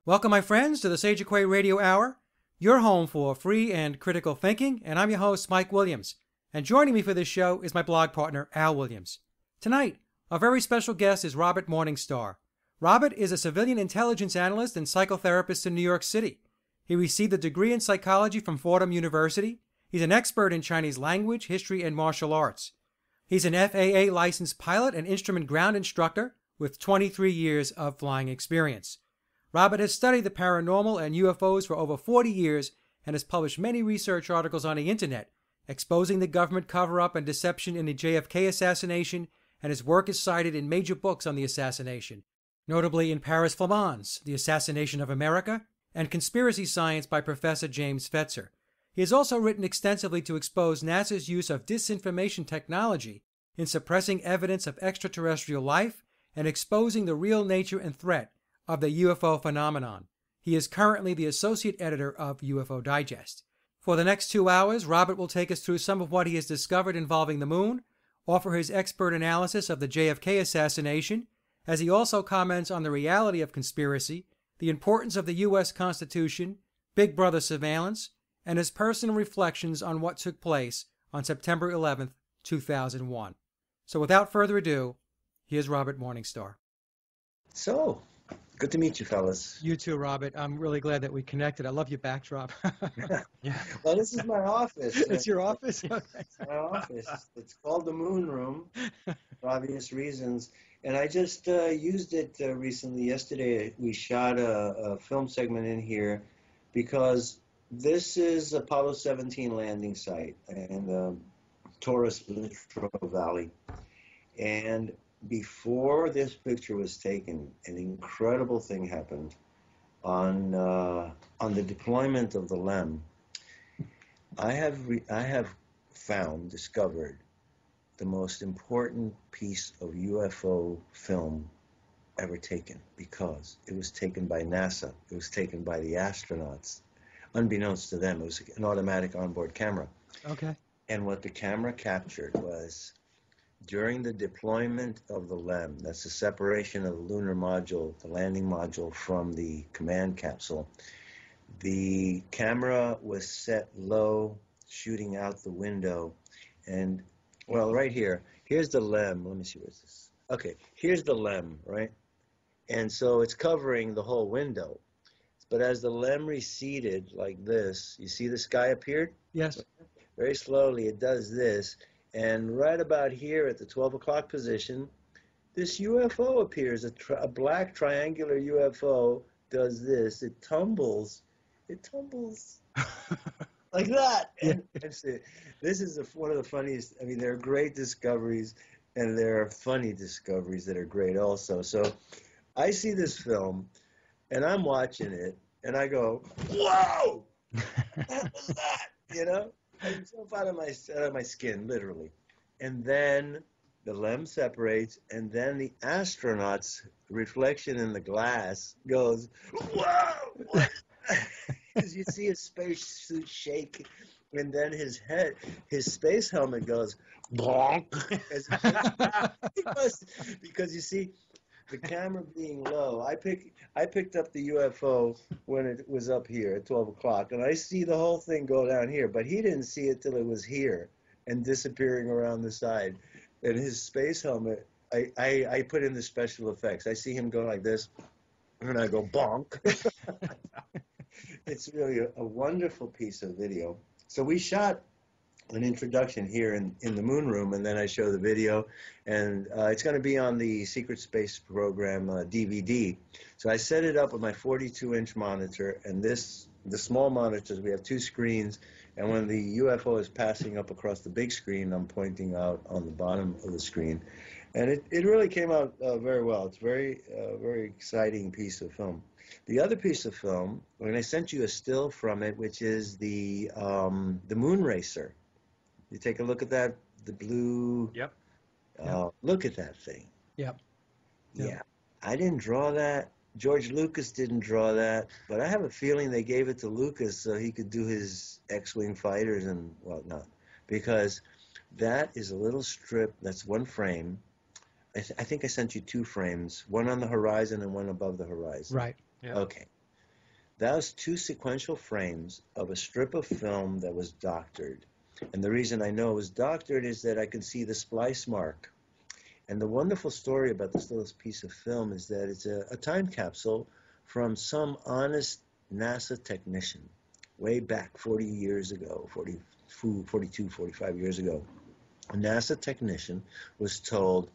Welcome, my friends, to the Sage of Quay Radio Hour, your home for free and critical thinking, and I'm your host, Mike Williams. And joining me for this show is my blog partner, Al Williams. Tonight, our very special guest is Robert Morningstar. Robert is a civilian intelligence analyst and psychotherapist in New York City. He received a degree in psychology from Fordham University. He's an expert in Chinese language, history, and martial arts. He's an FAA licensed pilot and instrument ground instructor with 23 years of flying experience. Robert has studied the paranormal and UFOs for over 40 years and has published many research articles on the internet, exposing the government cover-up and deception in the JFK assassination, and his work is cited in major books on the assassination, notably in Paris Flammonde's The Assassination of America and Conspiracy Science by Professor James Fetzer. He has also written extensively to expose NASA's use of Disinformation Technology in suppressing evidence of extraterrestrial life and exposing the real nature and threat of the UFO phenomenon. He is currently the associate editor of UFO Digest. For the next 2 hours, Robert will take us through some of what he has discovered involving the moon, offer his expert analysis of the JFK assassination, as he also comments on the reality of conspiracy, the importance of the U.S. Constitution, Big Brother surveillance, and his personal reflections on what took place on September 11th, 2001. So without further ado, here's Robert Morningstar. So, good to meet you, fellas. You too, Robert. I'm really glad that we connected. I love your backdrop. Yeah. Well, this is my office. It's your office? Okay. It's my office. It's called the Moon Room for obvious reasons. And I just used it recently. Yesterday, we shot a film segment in here because this is Apollo 17 landing site in Taurus Littrow Valley. And before this picture was taken, an incredible thing happened on the deployment of the LEM. I have discovered the most important piece of UFO film ever taken, because it was taken by NASA. It was taken by the astronauts. Unbeknownst to them, it was an automatic onboard camera. Okay. And what the camera captured was, during the deployment of the LEM, that's the separation of the lunar module, the landing module, from the command capsule, the camera was set low, shooting out the window. And, well, right here, here's the LEM. Let me see, what's this? Okay, here's the LEM, right? And so it's covering the whole window. But as the LEM receded like this, you see the sky appeared? Yes. Very slowly, it does this. And right about here at the 12 o'clock position, this UFO appears, a black triangular UFO does this. It tumbles like that. And this is one of the funniest. I mean, there are great discoveries, and there are funny discoveries that are great also. So I see this film, and I'm watching it, and I go, whoa, what was that, you know? I jump out of my skin, literally. And then the LEM separates, and then the astronaut's reflection in the glass goes, whoa! Because you see his spacesuit shake, and then his space helmet goes, bonk. because you see, the camera being low, I picked up the UFO when it was up here at 12 o'clock, and I see the whole thing go down here, but he didn't see it till it was here and disappearing around the side. And his space helmet, I put in the special effects. I see him go like this, and I go bonk. It's really a wonderful piece of video. So we shot an introduction here in the Moon Room, and then I show the video, and it's going to be on the Secret Space Program DVD. So I set it up with my 42-inch monitor, and the small monitors, we have two screens, and when the UFO is passing up across the big screen, I'm pointing out on the bottom of the screen. And it really came out very well. It's very exciting piece of film. The other piece of film, when I sent you a still from it, which is the Moon Racer. You take a look at that, the blue. Yep. Look at that thing. Yep. Yeah. I didn't draw that. George Lucas didn't draw that, but I have a feeling they gave it to Lucas so he could do his X-Wing fighters and whatnot, because that is a little strip, that's one frame. I think I sent you two frames, one on the horizon and one above the horizon. Right. Yeah. Okay. Those two sequential frames of a strip of film that was doctored. And the reason I know it was doctored is that I can see the splice mark. And the wonderful story about this little piece of film is that it's a time capsule from some honest NASA technician way back 40 years ago, 42, 45 years ago. A NASA technician was told,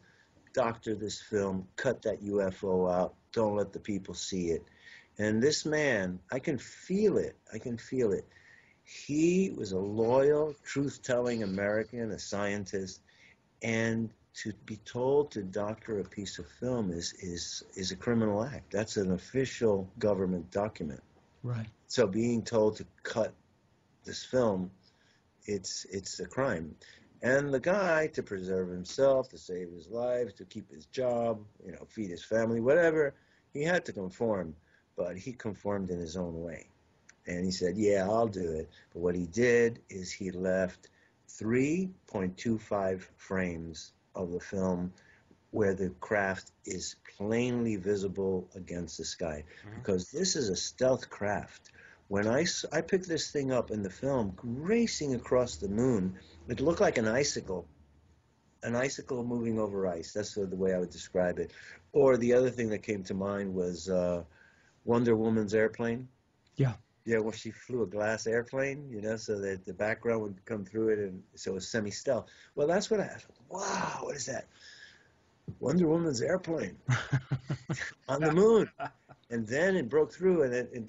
doctor this film, cut that UFO out, don't let the people see it. And this man, I can feel it. I can feel it. He was a loyal, truth-telling American, a scientist, and to be told to doctor a piece of film is a criminal act. That's an official government document. Right. So being told to cut this film, it's a crime. And the guy, to preserve himself, to save his life, to keep his job, feed his family, whatever, he had to conform. But he conformed in his own way. And he said, yeah, I'll do it. But what he did is he left 3.25 frames of the film where the craft is plainly visible against the sky. Because this is a stealth craft. When I picked this thing up in the film, racing across the moon, it looked like an icicle moving over ice. That's the way I would describe it. Or the other thing that came to mind was Wonder Woman's airplane. Yeah. Yeah, well, she flew a glass airplane, so that the background would come through it, and so it was semi-stealth. Well, that's what I thought. Wow, what is that? Wonder Woman's airplane on the moon. And then it broke through,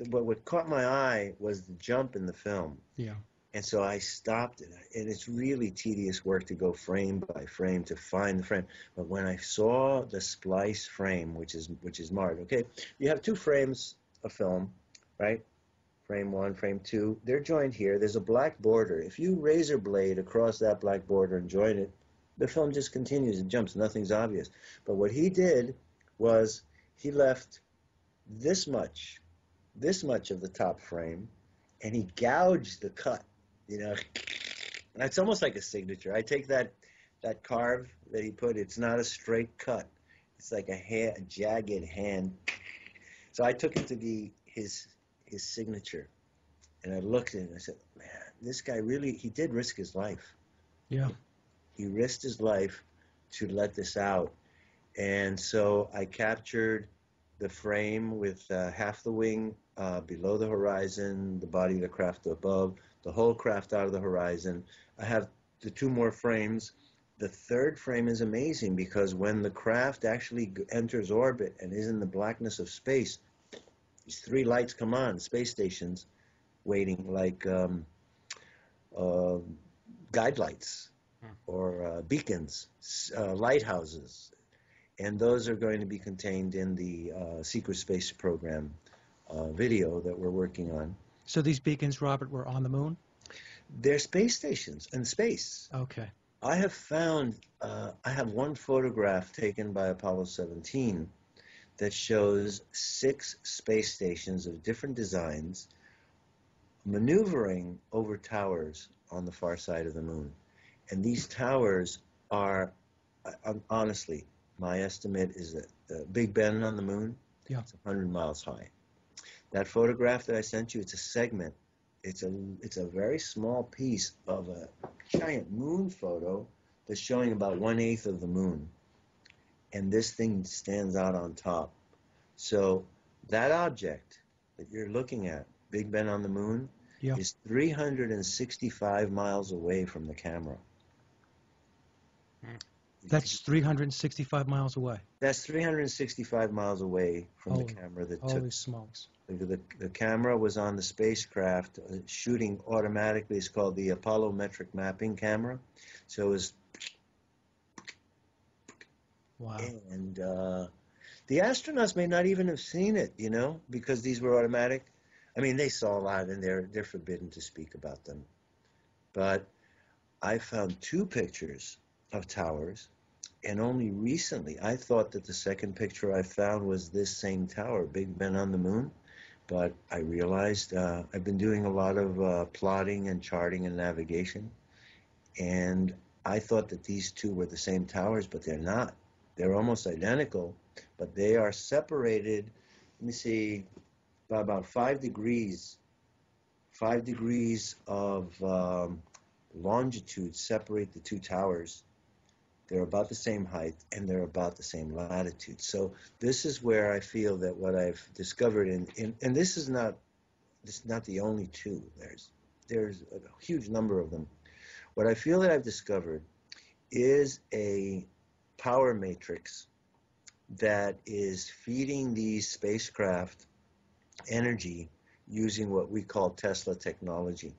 but what caught my eye was the jump in the film. Yeah. And so I stopped it, and it's really tedious work to go frame by frame to find the frame. But when I saw the splice frame, which is marked, okay, you have two frames of film, right? Frame 1, frame 2, they're joined here. There's a black border. If you razor blade across that black border and join it, the film just continues and jumps. Nothing's obvious. But what he did was he left this much of the top frame, and he gouged the cut. It's almost like a signature. I take that carve that he put. It's not a straight cut. It's like a jagged hand. So I took it to be his signature, and I looked at it and I said, man, this guy he did risk his life. Yeah. He risked his life to let this out. And so I captured the frame with half the wing below the horizon, the body of the craft above, the whole craft out of the horizon. I have the two more frames. The third frame is amazing because when the craft actually enters orbit and is in the blackness of space, these three lights come on, space stations waiting, like guide lights or beacons, lighthouses. And those are going to be contained in the Secret Space Program video that we're working on. So these beacons, Robert, were on the moon? They're space stations in space. Okay. I have found, I have one photograph taken by Apollo 17 that shows 6 space stations of different designs maneuvering over towers on the far side of the moon. And these towers are, honestly, my estimate is that the Big Ben on the moon, it's 100 miles high. That photograph that I sent you, it's a segment. It's a very small piece of a giant moon photo that's showing about 1/8 of the moon. And this thing stands out on top. So that object that you're looking at, Big Ben on the moon, is 365 miles away from the camera. That's 365 miles away. That's 365 miles away from the camera that took. Holy smokes. The camera was on the spacecraft shooting automatically. It's called the Apollo metric mapping camera. So it was. Wow. And the astronauts may not even have seen it, because these were automatic. I mean, they saw a lot, and they're forbidden to speak about them. But I found 2 pictures of towers, and only recently I thought that the second picture I found was this same tower, Big Ben on the moon. But I realized I've been doing a lot of plotting and charting and navigation, and I thought that these 2 were the same towers, but they're not. They're almost identical, but they are separated, let me see, about 5 degrees of longitude separate the two towers. They're about the same height and they're about the same latitude. So this is where I feel that what I've discovered, and this is not the only two. There's a huge number of them. What I feel that I've discovered is a power matrix that is feeding these spacecraft energy using what we call Tesla technology.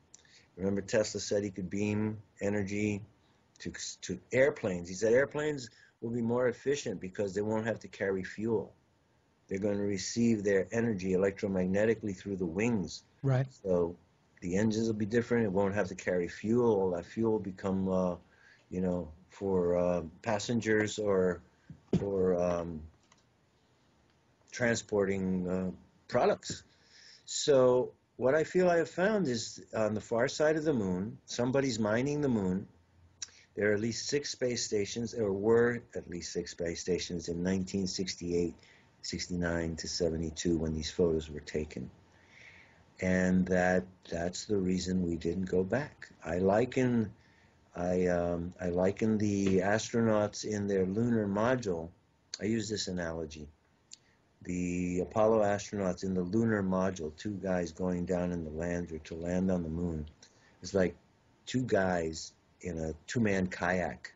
Remember, Tesla said he could beam energy to airplanes. He said airplanes will be more efficient because they won't have to carry fuel. They're going to receive their energy electromagnetically through the wings. Right. So the engines will be different. It won't have to carry fuel. All that fuel will become, for passengers or transporting products. So what I feel I have found is on the far side of the moon, somebody's mining the moon. There are at least 6 space stations, or were at least 6 space stations in 1968, 69 to 72 when these photos were taken. And that's the reason we didn't go back. I liken the astronauts in their lunar module. I use this analogy. The Apollo astronauts in the lunar module, 2 guys going down in the lander to land on the moon. It's like 2 guys in a 2-man kayak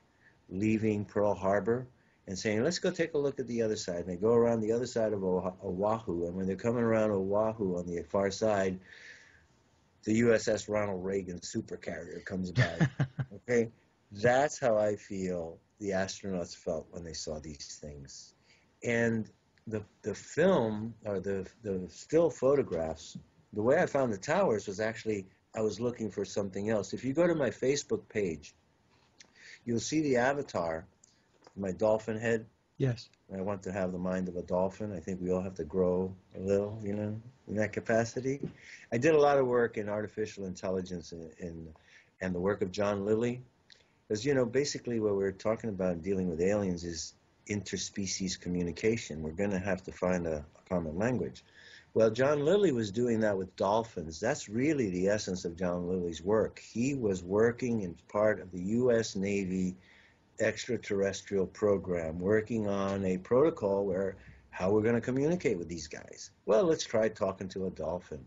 leaving Pearl Harbor and saying, let's go take a look at the other side. And they go around the other side of Oahu, and when they're coming around Oahu on the far side, the USS Ronald Reagan supercarrier comes by. Okay? That's how I feel the astronauts felt when they saw these things. And the film, or the still photographs, the way I found the towers was actually, I was looking for something else. If you go to my Facebook page, you'll see the avatar, my dolphin head. Yes. I want to have the mind of a dolphin. I think we all have to grow a little, in that capacity. I did a lot of work in artificial intelligence and the work of John Lilly. Because, basically what we're talking about dealing with aliens is interspecies communication. We're going to have to find a common language. Well, John Lilly was doing that with dolphins. That's really the essence of John Lilly's work. He was working in part of the U.S. Navy extraterrestrial program, working on a protocol where how we're going to communicate with these guys. Well, let's try talking to a dolphin.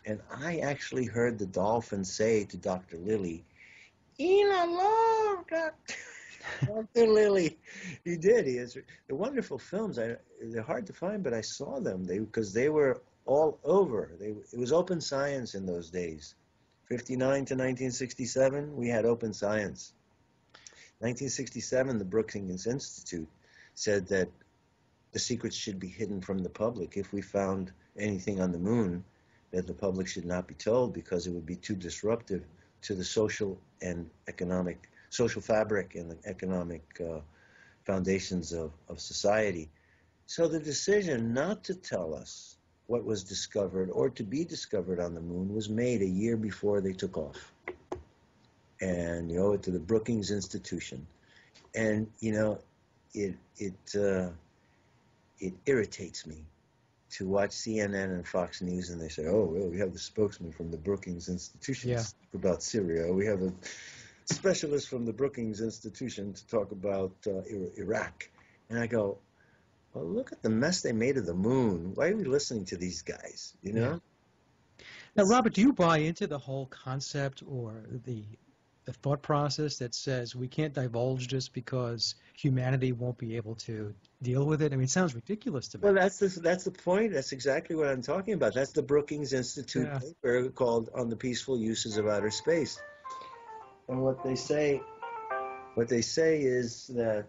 And I actually heard the dolphin say to Dr. Lilly, Dr. Lilly. He did. He has the wonderful films. They're hard to find, but I saw them because they were all over. It was open science in those days. 59 to 1967, we had open science. 1967, the Brookings Institute said that the secrets should be hidden from the public. If we found anything on the moon, that the public should not be told because it would be too disruptive to the social fabric and the economic foundations of society. So the decision not to tell us what was discovered or to be discovered on the moon was made a year before they took off. And you owe it to the Brookings Institution. And, it irritates me to watch CNN and Fox News, and they say, oh, well, we have the spokesman from the Brookings Institution to talk about Syria. We have a specialist from the Brookings Institution to talk about Iraq. And I go, well, look at the mess they made of the moon. Why are we listening to these guys, Yeah. Now, Robert, do you buy into the whole concept or the thought process that says we can't divulge this because humanity won't be able to deal with it? I mean, it sounds ridiculous to me. Well, that's the point. That's exactly what I'm talking about. That's the Brookings Institute paper called On the Peaceful Uses of Outer Space. And what they say is that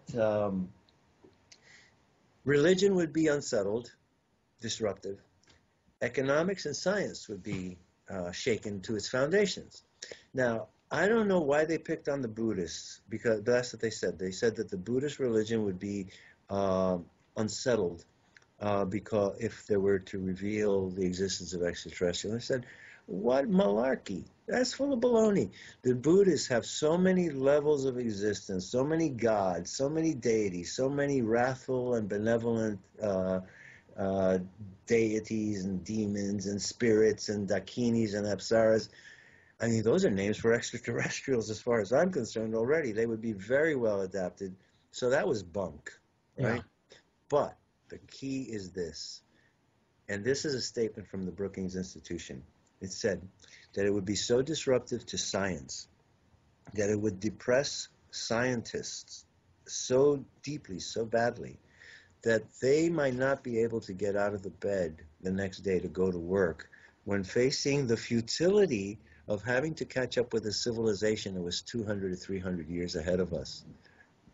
religion would be unsettled, disruptive. Economics and science would be shaken to its foundations. Now, I don't know why they picked on the Buddhists, because that's what they said. They said that the Buddhist religion would be unsettled because if they were to reveal the existence of extraterrestrial. I said, what malarkey? That's full of baloney. The Buddhists have so many levels of existence, so many gods, so many deities, so many wrathful and benevolent deities and demons and spirits and dakinis and apsaras. I mean, those are names for extraterrestrials as far as I'm concerned already. They would be very well adapted. So that was bunk, right? Yeah. But the key is this, and this is a statement from the Brookings Institution. It said that it would be so disruptive to science that it would depress scientists so deeply, so badly, that they might not be able to get out of the bed the next day to go to work when facing the futility of having to catch up with a civilization that was 200 or 300 years ahead of us.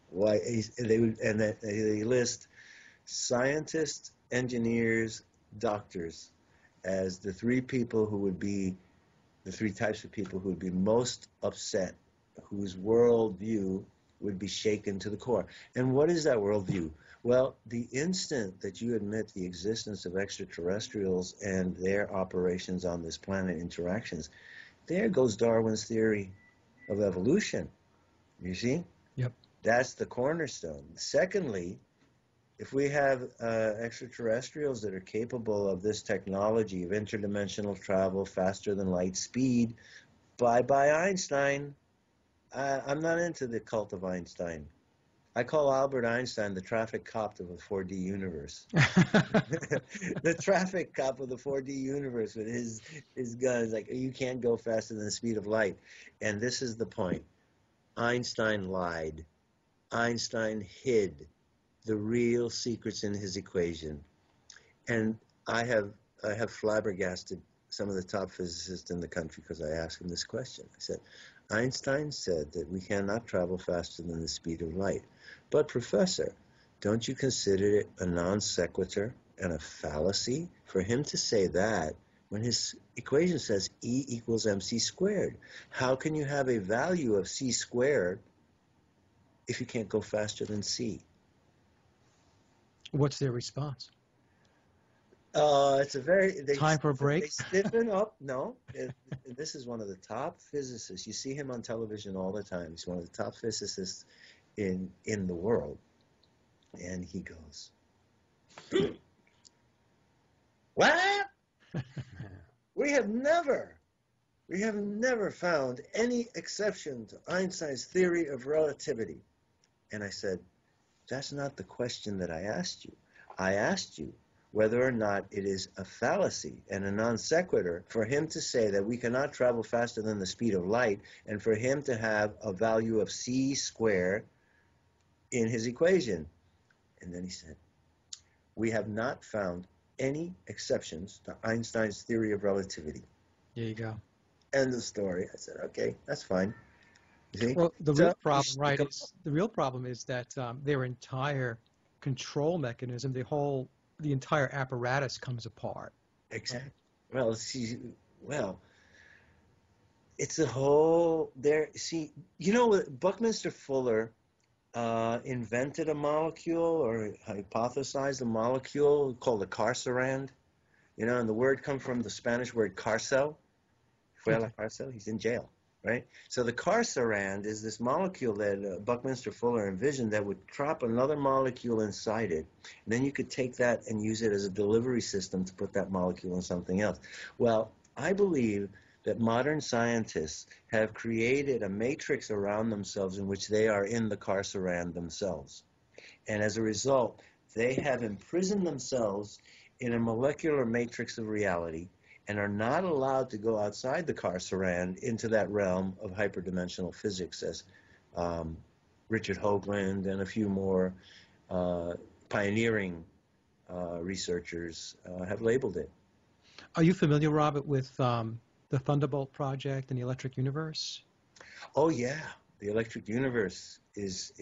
Why they list scientists, engineers, doctors as the three types of people who would be most upset, whose worldview would be shaken to the core. And what is that worldview? Well, the instant that you admit the existence of extraterrestrials and their operations on this planet, interactions, there goes Darwin's theory of evolution. You see? Yep. That's the cornerstone. Secondly, if we have extraterrestrials that are capable of this technology of interdimensional travel faster than light speed, bye-bye Einstein. I'm not into the cult of Einstein. I call Albert Einstein the traffic cop of the 4D universe. The traffic cop of the 4D universe with his guns, like, you can't go faster than the speed of light. And this is the point. Einstein lied. Einstein hid the real secrets in his equation. And I have flabbergasted some of the top physicists in the country because I asked him this question. I said, Einstein said that we cannot travel faster than the speed of light. But Professor, don't you consider it a non sequitur and a fallacy for him to say that when his equation says E equals mc squared? How can you have a value of c squared if you can't go faster than c? What's their response? It's a very time for a break. They stiffen up. No, this is one of the top physicists. You see him on television all the time. He's one of the top physicists in the world, and he goes, "What? we have never found any exception to Einstein's theory of relativity." And I said, "That's not the question that I asked you. I asked you whether or not it is a fallacy and a non sequitur for him to say that we cannot travel faster than the speed of light and for him to have a value of c squared in his equation." And then he said, "We have not found any exceptions to Einstein's theory of relativity." There you go. End of story. I said, okay, that's fine. You see? Well, the real problem is that their entire control mechanism, the entire apparatus comes apart. Exactly. Well, it's a whole there. See, Buckminster Fuller invented a molecule or hypothesized a molecule called the carcerand. And the word comes from the Spanish word cárcel. Fue a la cárcel. He's in jail, right? So the carcerand is this molecule that Buckminster Fuller envisioned that would trap another molecule inside it. And then you could take that and use it as a delivery system to put that molecule in something else. Well, I believe that modern scientists have created a matrix around themselves in which they are in the carcerand themselves. And as a result, they have imprisoned themselves in a molecular matrix of reality and are not allowed to go outside the carcerand into that realm of hyperdimensional physics, as Richard Hoagland and a few more pioneering researchers have labeled it. Are you familiar, Robert, with the Thunderbolt Project and the Electric Universe? Oh, yeah. The Electric Universe is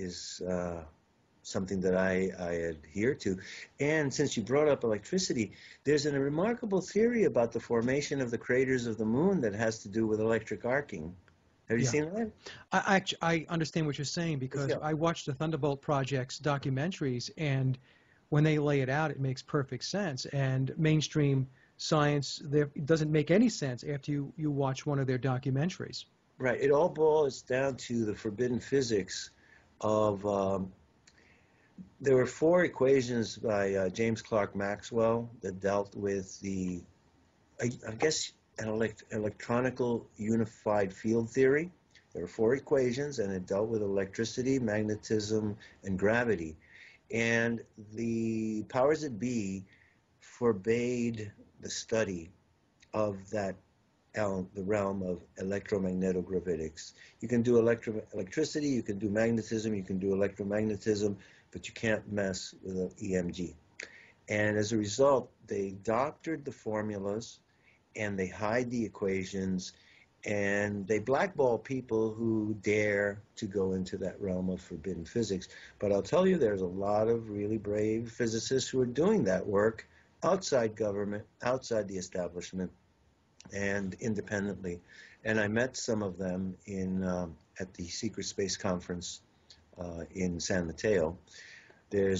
something that I adhere to. And since you brought up electricity, there's a remarkable theory about the formation of the craters of the moon that has to do with electric arcing. Have you seen that? I understand what you're saying because I watched the Thunderbolt Project's documentaries, and when they lay it out, it makes perfect sense. And mainstream science it doesn't make any sense after you watch one of their documentaries. Right. It all boils down to the forbidden physics of There were four equations by James Clerk Maxwell that dealt with I guess, an electronical unified field theory. There were four equations, and it dealt with electricity, magnetism, and gravity. And the powers that be forbade the study of the realm of electromagnetogravitics. You can do electricity, you can do magnetism, you can do electromagnetism, but you can't mess with an EMG. And as a result, they doctored the formulas and they hide the equations and they blackball people who dare to go into that realm of forbidden physics. But I'll tell you, there's a lot of really brave physicists who are doing that work outside government, outside the establishment, and independently. And I met some of them at the Secret Space Conference in San Mateo. There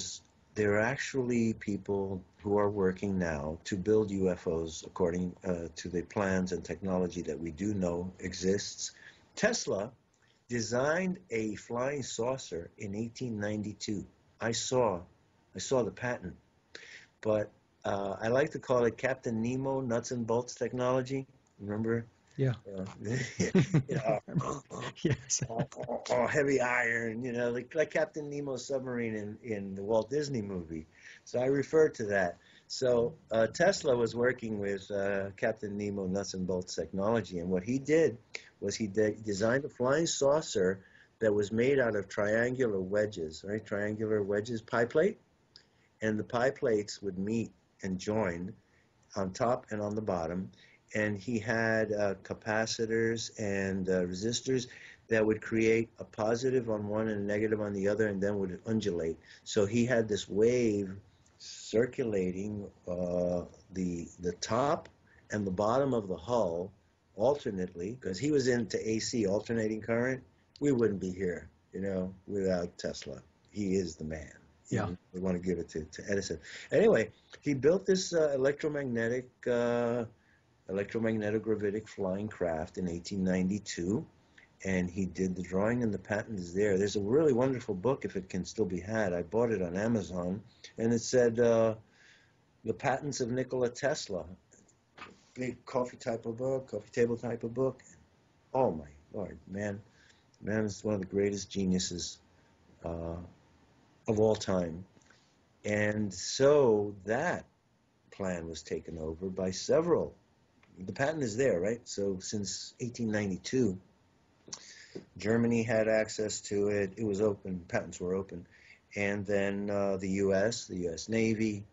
are actually people who are working now to build UFOs according to the plans and technology that we do know exists. Tesla designed a flying saucer in 1892. I saw the patent, but I like to call it Captain Nemo nuts and bolts technology. Remember? Yeah. You know, Yes. all heavy iron, like Captain Nemo's submarine in the Walt Disney movie. So I refer to that. So Tesla was working with Captain Nemo nuts and bolts technology, and what he did was he designed a flying saucer that was made out of triangular wedges, right? Triangular wedges, pie plate, and the pie plates would meet and join on top and on the bottom. And he had capacitors and resistors that would create a positive on one and a negative on the other, and then would undulate. So he had this wave circulating the top and the bottom of the hull alternately, because he was into AC, alternating current. We wouldn't be here, without Tesla. He is the man. Yeah. We want to give it to Edison. Anyway, he built this electromagnetogravitic flying craft in 1892, and he did the drawing, and the patent is there. There's a really wonderful book, if it can still be had. I bought it on Amazon, and it said The Patents of Nikola Tesla. Big coffee table type of book. Oh my Lord, man is one of the greatest geniuses of all time. And so that plan was taken over by several. The patent is there, right? So since 1892, Germany had access to it. It was open. Patents were open. And then the U.S. Navy,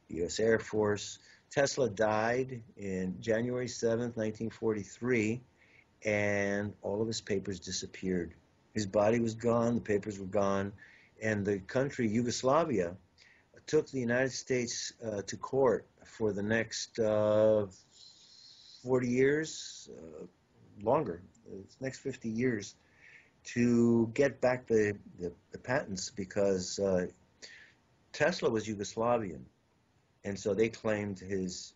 the U.S. Air Force. Tesla died in January 7th, 1943, and all of his papers disappeared. His body was gone. The papers were gone. And the country, Yugoslavia, took the United States to court for the next 40 years, longer, the next 50 years, to get back the patents, because Tesla was Yugoslavian, and so they claimed his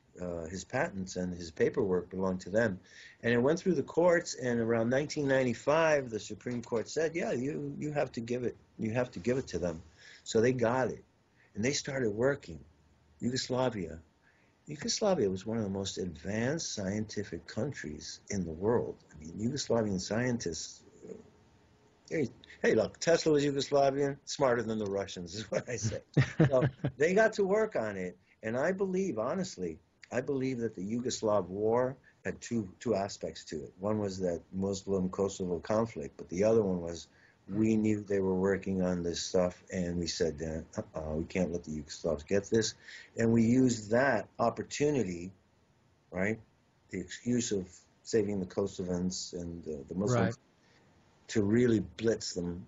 patents and his paperwork belonged to them. And it went through the courts, and around 1995, the Supreme Court said, yeah, you have to give it to them. So they got it, and they started working. Yugoslavia was one of the most advanced scientific countries in the world. I mean, Yugoslavian scientists, hey, look, Tesla was Yugoslavian, smarter than the Russians, is what I say. So they got to work on it, and I believe, honestly, that the Yugoslav war had two aspects to it. One was that Muslim-Kosovo conflict, but the other one was we knew they were working on this stuff, and we said, we can't let the Yugoslavs get this. And we used that opportunity, right, the excuse of saving the Kosovans and the Muslims, right, to really blitz them.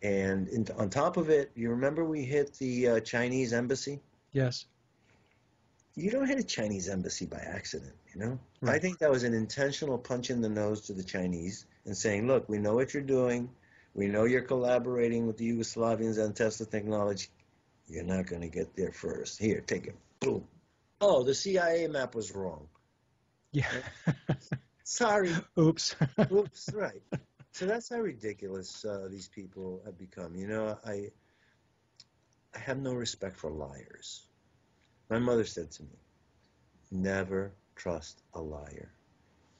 And on top of it, you remember we hit the Chinese embassy? Yes. You don't hit a Chinese embassy by accident, Right. I think that was an intentional punch in the nose to the Chinese and saying, look, we know what you're doing. We know you're collaborating with the Yugoslavians on Tesla technology. You're not going to get there first. Here, take it. Boom. Oh, the CIA map was wrong. Yeah. Sorry. Oops. Oops, right. So that's how ridiculous these people have become. I have no respect for liars. My mother said to me, never trust a liar.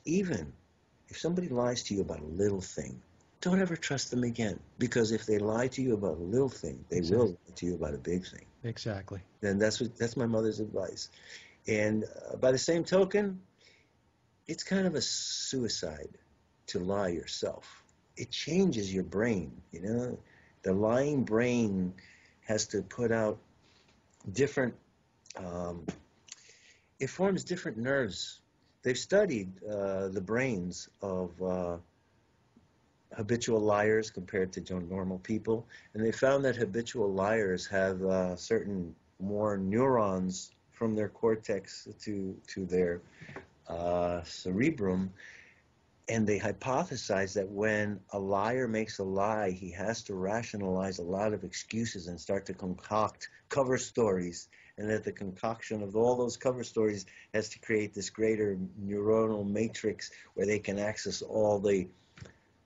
Even if somebody lies to you about a little thing, don't ever trust them again. Because if they lie to you about a little thing, they will lie to you about a big thing. Exactly. And that's my mother's advice. And by the same token, it's kind of a suicide to lie yourself. It changes your brain, you know. The lying brain has to put out different, um, it forms different nerves. They've studied the brains of habitual liars compared to normal people, and they found that habitual liars have certain more neurons from their cortex to their cerebrum, and they hypothesize that when a liar makes a lie, he has to rationalize a lot of excuses and start to concoct cover stories, and that the concoction of all those cover stories has to create this greater neuronal matrix where they can access all the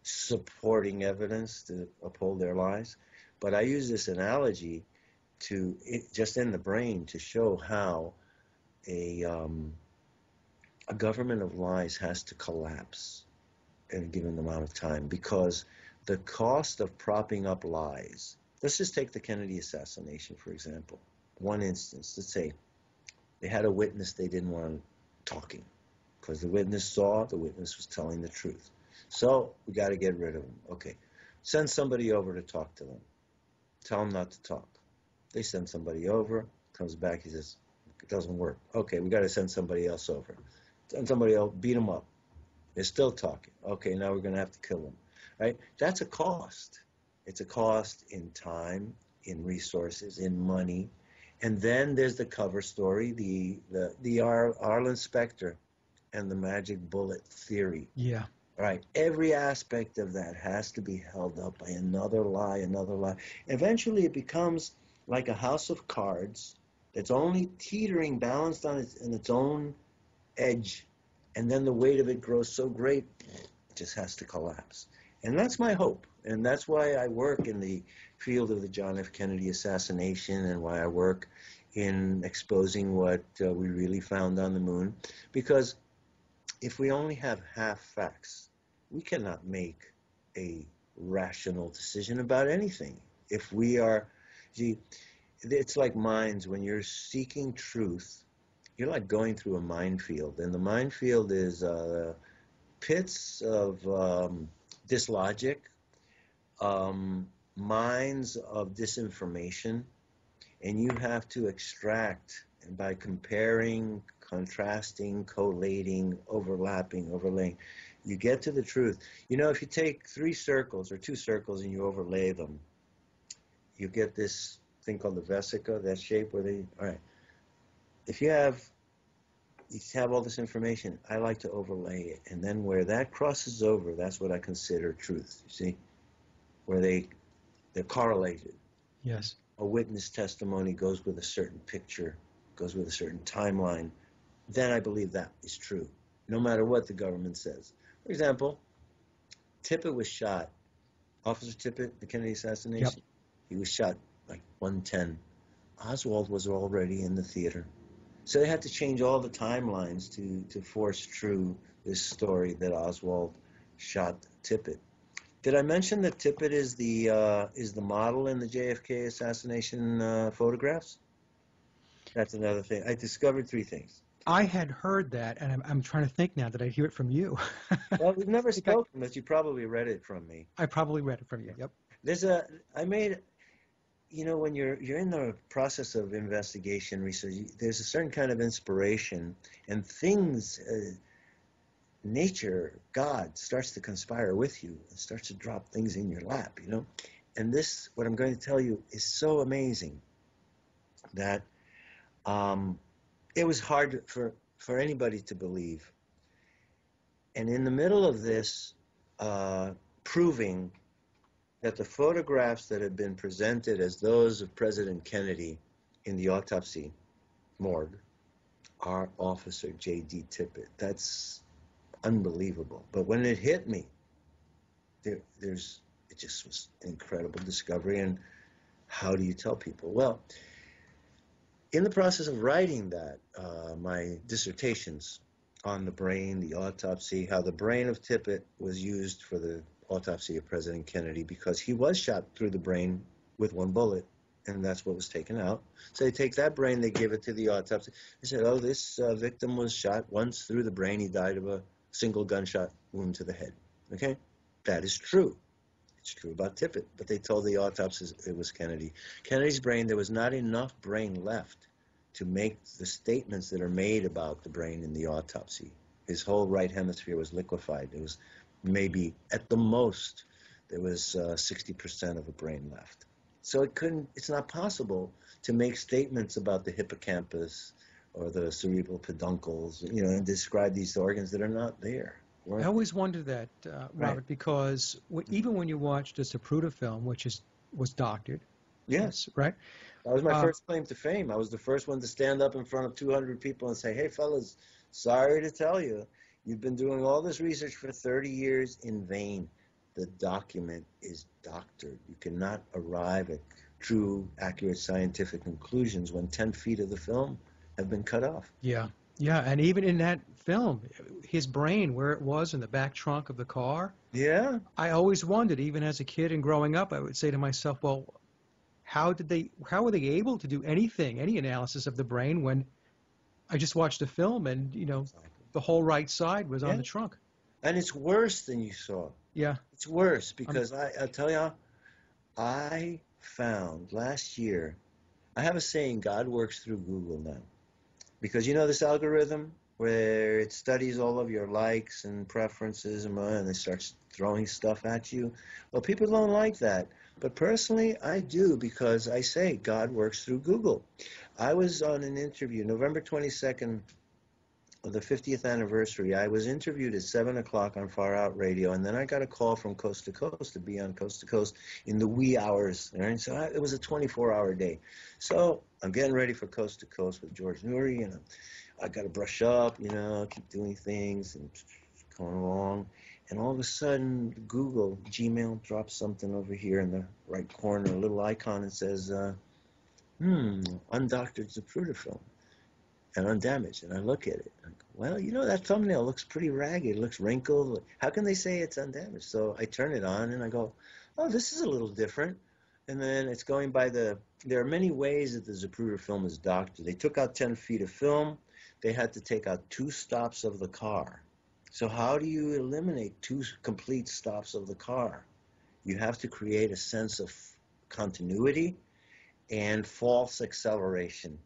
supporting evidence to uphold their lies. But I use this analogy to just in the brain to show how a government of lies has to collapse in a given amount of time, because the cost of propping up lies. Let's just take the Kennedy assassination, for example. One instance, let's say they had a witness they didn't want talking because the witness was telling the truth. So we got to get rid of him. Okay, send somebody over to talk to them. Tell them not to talk. They send somebody over, comes back, he says, it doesn't work. Okay, we got to send somebody else over. Send somebody else, beat them up. They're still talking. Okay, now we're going to have to kill them, right? That's a cost. It's a cost in time, in resources, in money. And then there's the cover story, the Arlen Specter and the magic bullet theory. Yeah. Right. Every aspect of that has to be held up by another lie, another lie. Eventually it becomes like a house of cards that's only teetering, balanced on its own edge, and then the weight of it grows so great, it just has to collapse. And that's my hope. And that's why I work in the field of the John F. Kennedy assassination, and why I work in exposing what we really found on the moon. Because if we only have half facts, we cannot make a rational decision about anything. If we are, see, it's like mines. When you're seeking truth, you're like going through a minefield, and the minefield is pits of dislogic, mines of disinformation, and you have to extract, and by comparing, contrasting, collating, overlapping, overlaying, you get to the truth. You know, if you take 3 circles or 2 circles and you overlay them, you get this thing called the vesica, that shape where they, all right. If you have all this information, I like to overlay it. And then where that crosses over, that's what I consider truth, you see? Where they're correlated. Yes. A witness testimony goes with a certain picture, goes with a certain timeline. Then I believe that is true, no matter what the government says. For example, Tippit was shot. Officer Tippit, the Kennedy assassination, Yep. He was shot like 1:10. Oswald was already in the theater. So they had to change all the timelines to force true this story that Oswald shot Tippit. Did I mention that Tippit is the model in the JFK assassination photographs? That's another thing. I discovered 3 things. I had heard that, and I'm trying to think now that I hear it from you. Well, we've never I think spoken, but you probably read it from me. I probably read it from you. Yep. I made, you know, when you're in the process of investigation, research, there's a certain kind of inspiration, and things, nature, God starts to conspire with you and starts to drop things in your lap, you know. And this, what I'm going to tell you, is so amazing that it was hard for anybody to believe. And in the middle of this, proving that the photographs that had been presented as those of President Kennedy in the autopsy morgue are Officer J.D. Tippit. That's unbelievable. But when it hit me, it just was an incredible discovery. And How do you tell people? Well, in the process of writing that, my dissertations on the brain, the autopsy, how the brain of Tippett was used for the autopsy of President Kennedy because he was shot through the brain with one bullet, and that's what was taken out. So they take that brain, they give it to the autopsy. They said, oh, this victim was shot once through the brain. He died of a single gunshot wound to the head. Okay? That is true. It's true about Tippett, but they told the autopsist it was Kennedy. Kennedy's brain, there was not enough brain left to make the statements that are made about the brain in the autopsy. His whole right hemisphere was liquefied. It was maybe, at the most, there was 60% of a brain left. So it's not possible to make statements about the hippocampus or the cerebral peduncles, and describe these organs that are not there. I always wondered that, Robert, Right. because even when you watch the Zapruder film, which was doctored, Yes. right? That was my first claim to fame. I was the first one to stand up in front of 200 people and say, hey, fellas, sorry to tell you, you've been doing all this research for 30 years in vain. The document is doctored. You cannot arrive at true, accurate scientific conclusions when 10 feet of the film have been cut off. Yeah. Yeah. And even in that film, his brain, where it was in the back trunk of the car, Yeah. I always wondered, even as a kid and growing up, I would say to myself, well, how were they able to do any analysis of the brain when I just watched a film and, the whole right side was on Yeah. the trunk? And it's worse than you saw. Yeah. It's worse because I'll tell you, I found last year, I have a saying, God works through Google now. Because this algorithm where it studies all of your likes and preferences and it starts throwing stuff at you? Well, people don't like that. But personally, I do because I say God works through Google. I was on an interview, November 22nd of the 50th anniversary. I was interviewed at 7 o'clock on Far Out Radio, and then I got a call from Coast to Coast to be on Coast to Coast in the wee hours. Right? So it was a 24-hour day. So I'm getting ready for Coast to Coast with George Noory, and I got to brush up, keep doing things and going along. And all of a sudden, Google, Gmail drops something over here in the right corner, a little icon, and says, undoctored Zapruder film. And undamaged, and I look at it. I go, well, that thumbnail looks pretty ragged. It looks wrinkled. How can they say it's undamaged? So I turn it on, and I go, oh, this is a little different. And then it's going by there are many ways that the Zapruder film is doctored. They took out 10 feet of film. They had to take out 2 stops of the car. So how do you eliminate 2 complete stops of the car? You have to create a sense of continuity and false acceleration.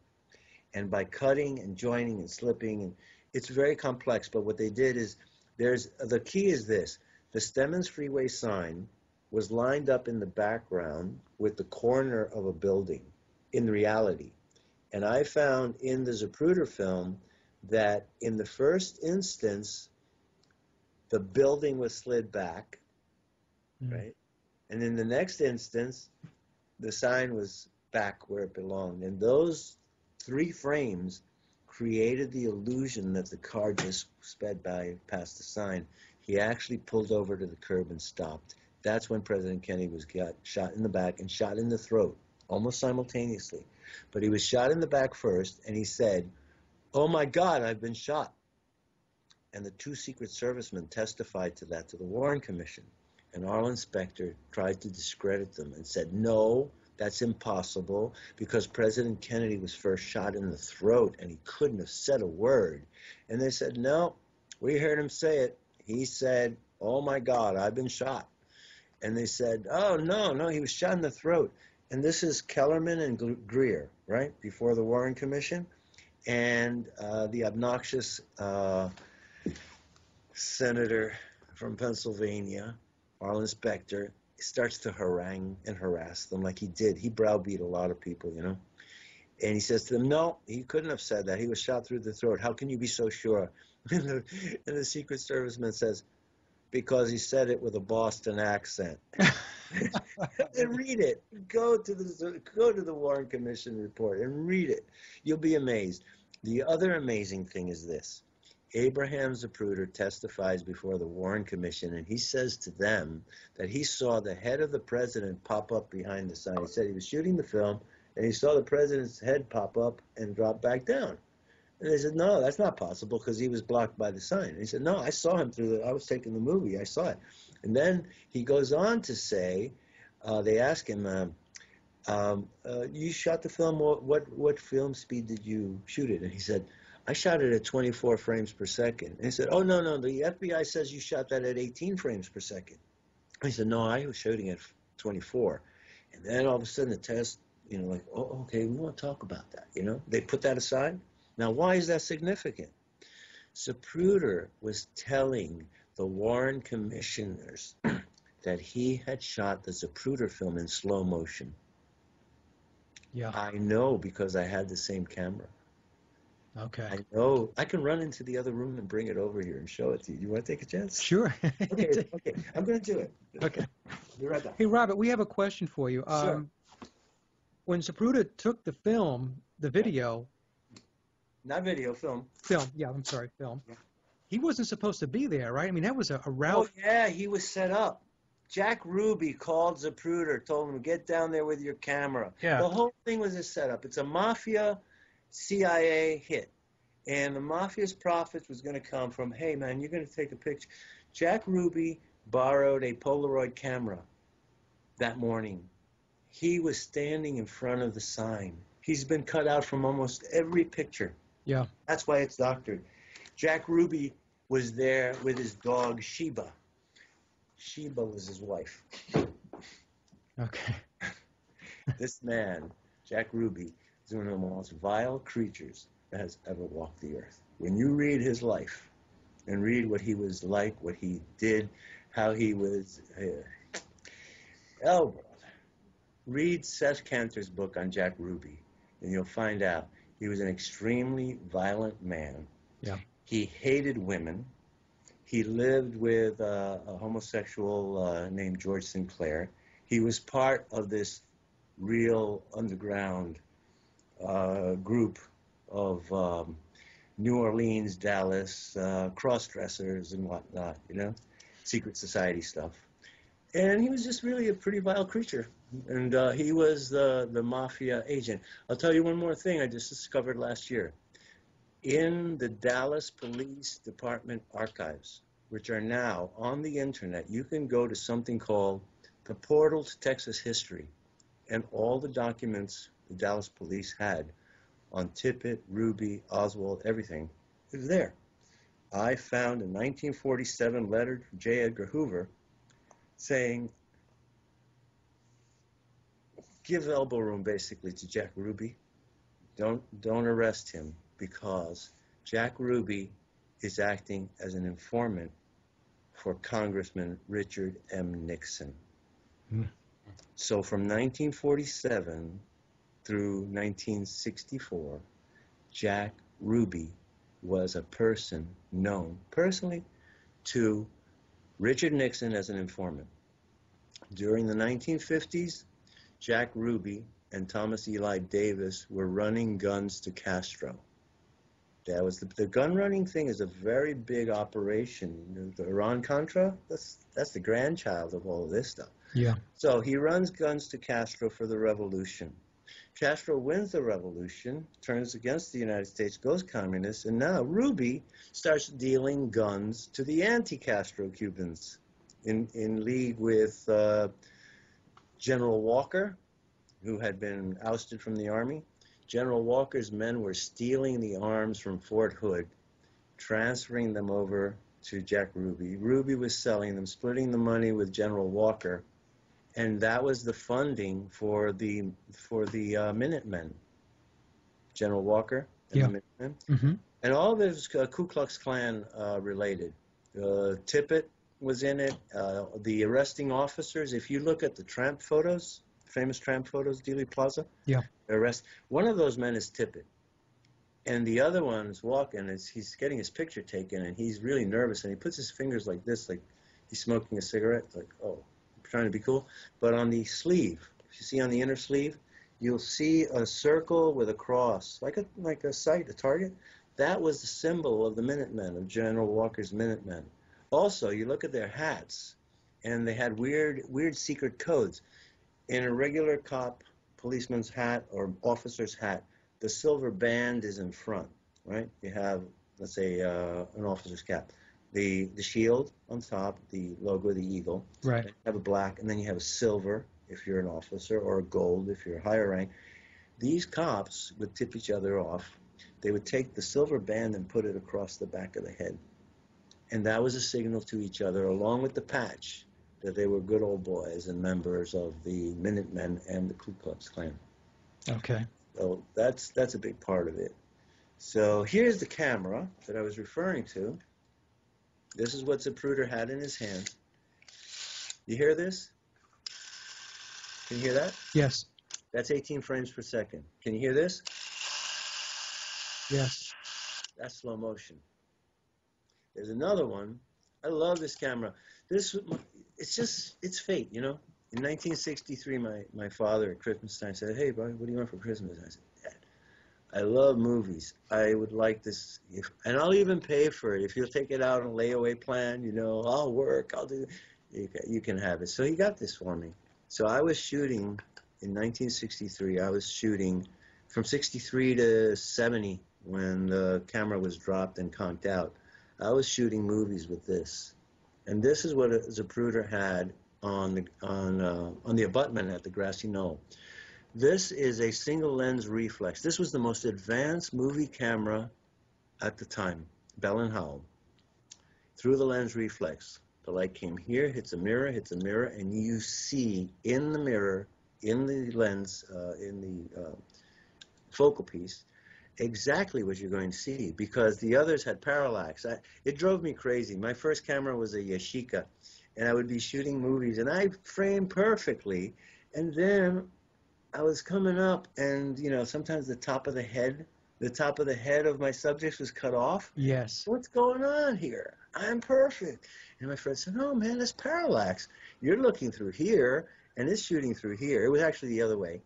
And by cutting and joining and slipping, and it's very complex. But what they did is, the key is this: the Stemmons Freeway sign was lined up in the background with the corner of a building in reality. And I found in the Zapruder film that in the first instance, the building was slid back, right? And in the next instance, the sign was back where it belonged. And those 3 frames created the illusion that the car just sped by past the sign. He actually pulled over to the curb and stopped. That's when President Kennedy got shot in the back and shot in the throat, almost simultaneously. But he was shot in the back first, and he said, oh my God, I've been shot. And the 2 Secret Servicemen testified to that to the Warren Commission. And our inspector tried to discredit them and said, no, that's impossible because President Kennedy was first shot in the throat and he couldn't have said a word. And they said, no, we heard him say it. He said, oh my God, I've been shot. And they said, oh, no, he was shot in the throat. And this is Kellerman and Greer, right, before the Warren Commission. And the obnoxious senator from Pennsylvania, our inspector, starts to harangue and harass them like he did. He browbeat a lot of people, And he says to them, no, he couldn't have said that. He was shot through the throat. How can you be so sure? And the Secret Serviceman says, because he said it with a Boston accent. And read it. Go to the Warren Commission report and read it. You'll be amazed. The other amazing thing is this. Abraham Zapruder testifies before the Warren Commission, and he says to them that he saw the head of the president pop up behind the sign. He said he was shooting the film, and he saw the president's head pop up and drop back down. And they said, no, that's not possible because he was blocked by the sign. And he said, no, I saw him I was taking the movie. I saw it. And then he goes on to say, they ask him, you shot the film, what film speed did you shoot it? And he said, I shot it at 24 frames per second. And he said, oh, no, the FBI says you shot that at 18 frames per second. And he said, no, I was shooting at 24. And then all of a sudden the test, like, oh, okay, we want to talk about that, They put that aside. Now, why is that significant? Zapruder was telling the Warren commissioners that he had shot the Zapruder film in slow motion. Yeah. I know because I had the same camera. Okay. I know. I can run into the other room and bring it over here and show it to you. You want to take a chance? Sure. Okay. I'm going to do it. Okay. Be right back. Hey, Robert, we have a question for you. Sure. When Zapruder took the film, the video... Not video, film. Film. Yeah, I'm sorry, film. Yeah. He wasn't supposed to be there, right? I mean, that was a route. Oh, yeah, he was set up. Jack Ruby called Zapruder, told him, get down there with your camera. Yeah. The whole thing was a setup. It's a mafia CIA hit. And the mafia's profits was going to come from, hey, man, you're going to take a picture. Jack Ruby borrowed a Polaroid camera that morning. He was standing in front of the sign. He's been cut out from almost every picture. Yeah. That's why it's doctored. Jack Ruby was there with his dog, Sheba. Sheba was his wife. Okay. This man, Jack Ruby, is one of the most vile creatures that has ever walked the earth. When you read his life and read what he was like, what he did, how he was... brother. Read Seth Cantor's book on Jack Ruby, and you'll find out he was an extremely violent man. Yeah. He hated women. He lived with a homosexual named George Sinclair. He was part of this real underground group of New Orleans, Dallas, cross-dressers and whatnot, secret society stuff. And he was just really a pretty vile creature. And he was the mafia agent. I'll tell you one more thing I just discovered last year. In the Dallas Police Department archives, which are now on the internet, you can go to something called the Portal to Texas History. And all the documents the Dallas police had on Tippit, Ruby, Oswald, everything is there. I found a 1947 letter from J. Edgar Hoover saying, give elbow room basically to Jack Ruby. Don't arrest him because Jack Ruby is acting as an informant for Congressman Richard M. Nixon. So from 1947 through 1964, Jack Ruby was a person known personally to Richard Nixon as an informant. During the 1950s, Jack Ruby and Thomas Eli Davis were running guns to Castro. That was the gun running thing is a very big operation. The Iran-Contra, that's the grandchild of all of this stuff. Yeah. So he runs guns to Castro for the revolution. Castro wins the revolution, turns against the United States, goes communist, and now Ruby starts dealing guns to the anti-Castro Cubans in league with General Walker, who had been ousted from the army. General Walker's men were stealing the arms from Fort Hood, transferring them over to Jack Ruby. Ruby was selling them, splitting the money with General Walker, and that was the funding for the Minutemen. General Walker and the Minutemen. Mm-hmm. And all of it was Ku Klux Klan related. Tippit was in it. The arresting officers, if you look at the tramp photos, famous tramp photos, Dealey Plaza, one of those men is Tippit. And the other one's walking, he's getting his picture taken, and he's really nervous, and he puts his fingers like this, like he's smoking a cigarette, like, oh, I'm trying to be cool. But on the sleeve, if you see on the inner sleeve, you'll see a circle with a cross, like a sight, a target. That was the symbol of the Minutemen, of General Walker's Minutemen. Also, you look at their hats, and they had weird secret codes. In a regular cop, policeman's hat or officer's hat, the silver band is in front, right? You have, let's say, an officer's cap. The shield on top, the logo of the eagle. Right. You have a black, and then you have a silver if you're an officer, or a gold if you're a higher rank. These cops would tip each other off. They would take the silver band and put it across the back of the head. And that was a signal to each other, along with the patch, that they were good old boys and members of the Minutemen and the Ku Klux Klan. Okay. So that's a big part of it. So here's the camera that I was referring to. This is what Zapruder had in his hand. You hear this? Can you hear that? Yes. That's 18 frames per second. Can you hear this? Yes. That's slow motion. There's another one. I love this camera. It's fate, you know. In 1963, my father at Christmas time said, "Hey, buddy, what do you want for Christmas?" I said, "Dad, I love movies. I would like this, and I'll even pay for it. If you'll take it out on a layaway plan, you know, I'll work, I'll do it. You can have it." So he got this for me. So I was shooting in 1963. I was shooting from 63 to 70 when the camera was dropped and conked out. I was shooting movies with this. And this is what Zapruder had on the abutment at the Grassy Knoll. This is a single lens reflex. This was the most advanced movie camera at the time, Bell and Howell. Through the lens reflex, the light came here, hits a mirror, and you see in the mirror, in the lens, in the focal piece, exactly what you're going to see, because the others had parallax. It drove me crazy. My first camera was a Yashica, and I would be shooting movies, and I framed perfectly, and then I was coming up, and you know, sometimes the top of the head of my subjects was cut off. Yes. What's going on here? I'm perfect. And my friend said, "No, man, that's parallax. You're looking through here, and it's shooting through here." It was actually the other way.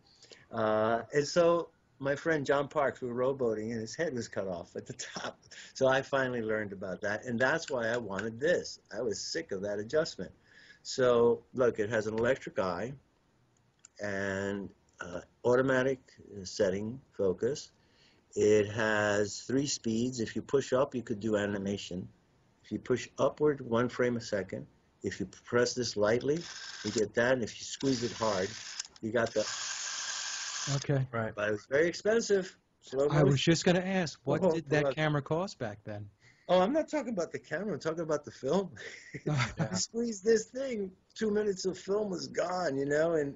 And so my friend John Parks, we were rowboating, and his head was cut off at the top. So I finally learned about that, and that's why I wanted this. I was sick of that adjustment. So look, it has an electric eye and automatic setting focus. It has 3 speeds. If you push up, you could do animation. If you push upward 1 frame a second, if you press this lightly, you get that, and if you squeeze it hard, you got the... Okay. Right. But it was very expensive. Slow motion. I was just going to ask, what Oh, did that camera cost back then? Oh, I'm not talking about the camera. I'm talking about the film. I squeezed this thing. 2 minutes of film was gone, you know, in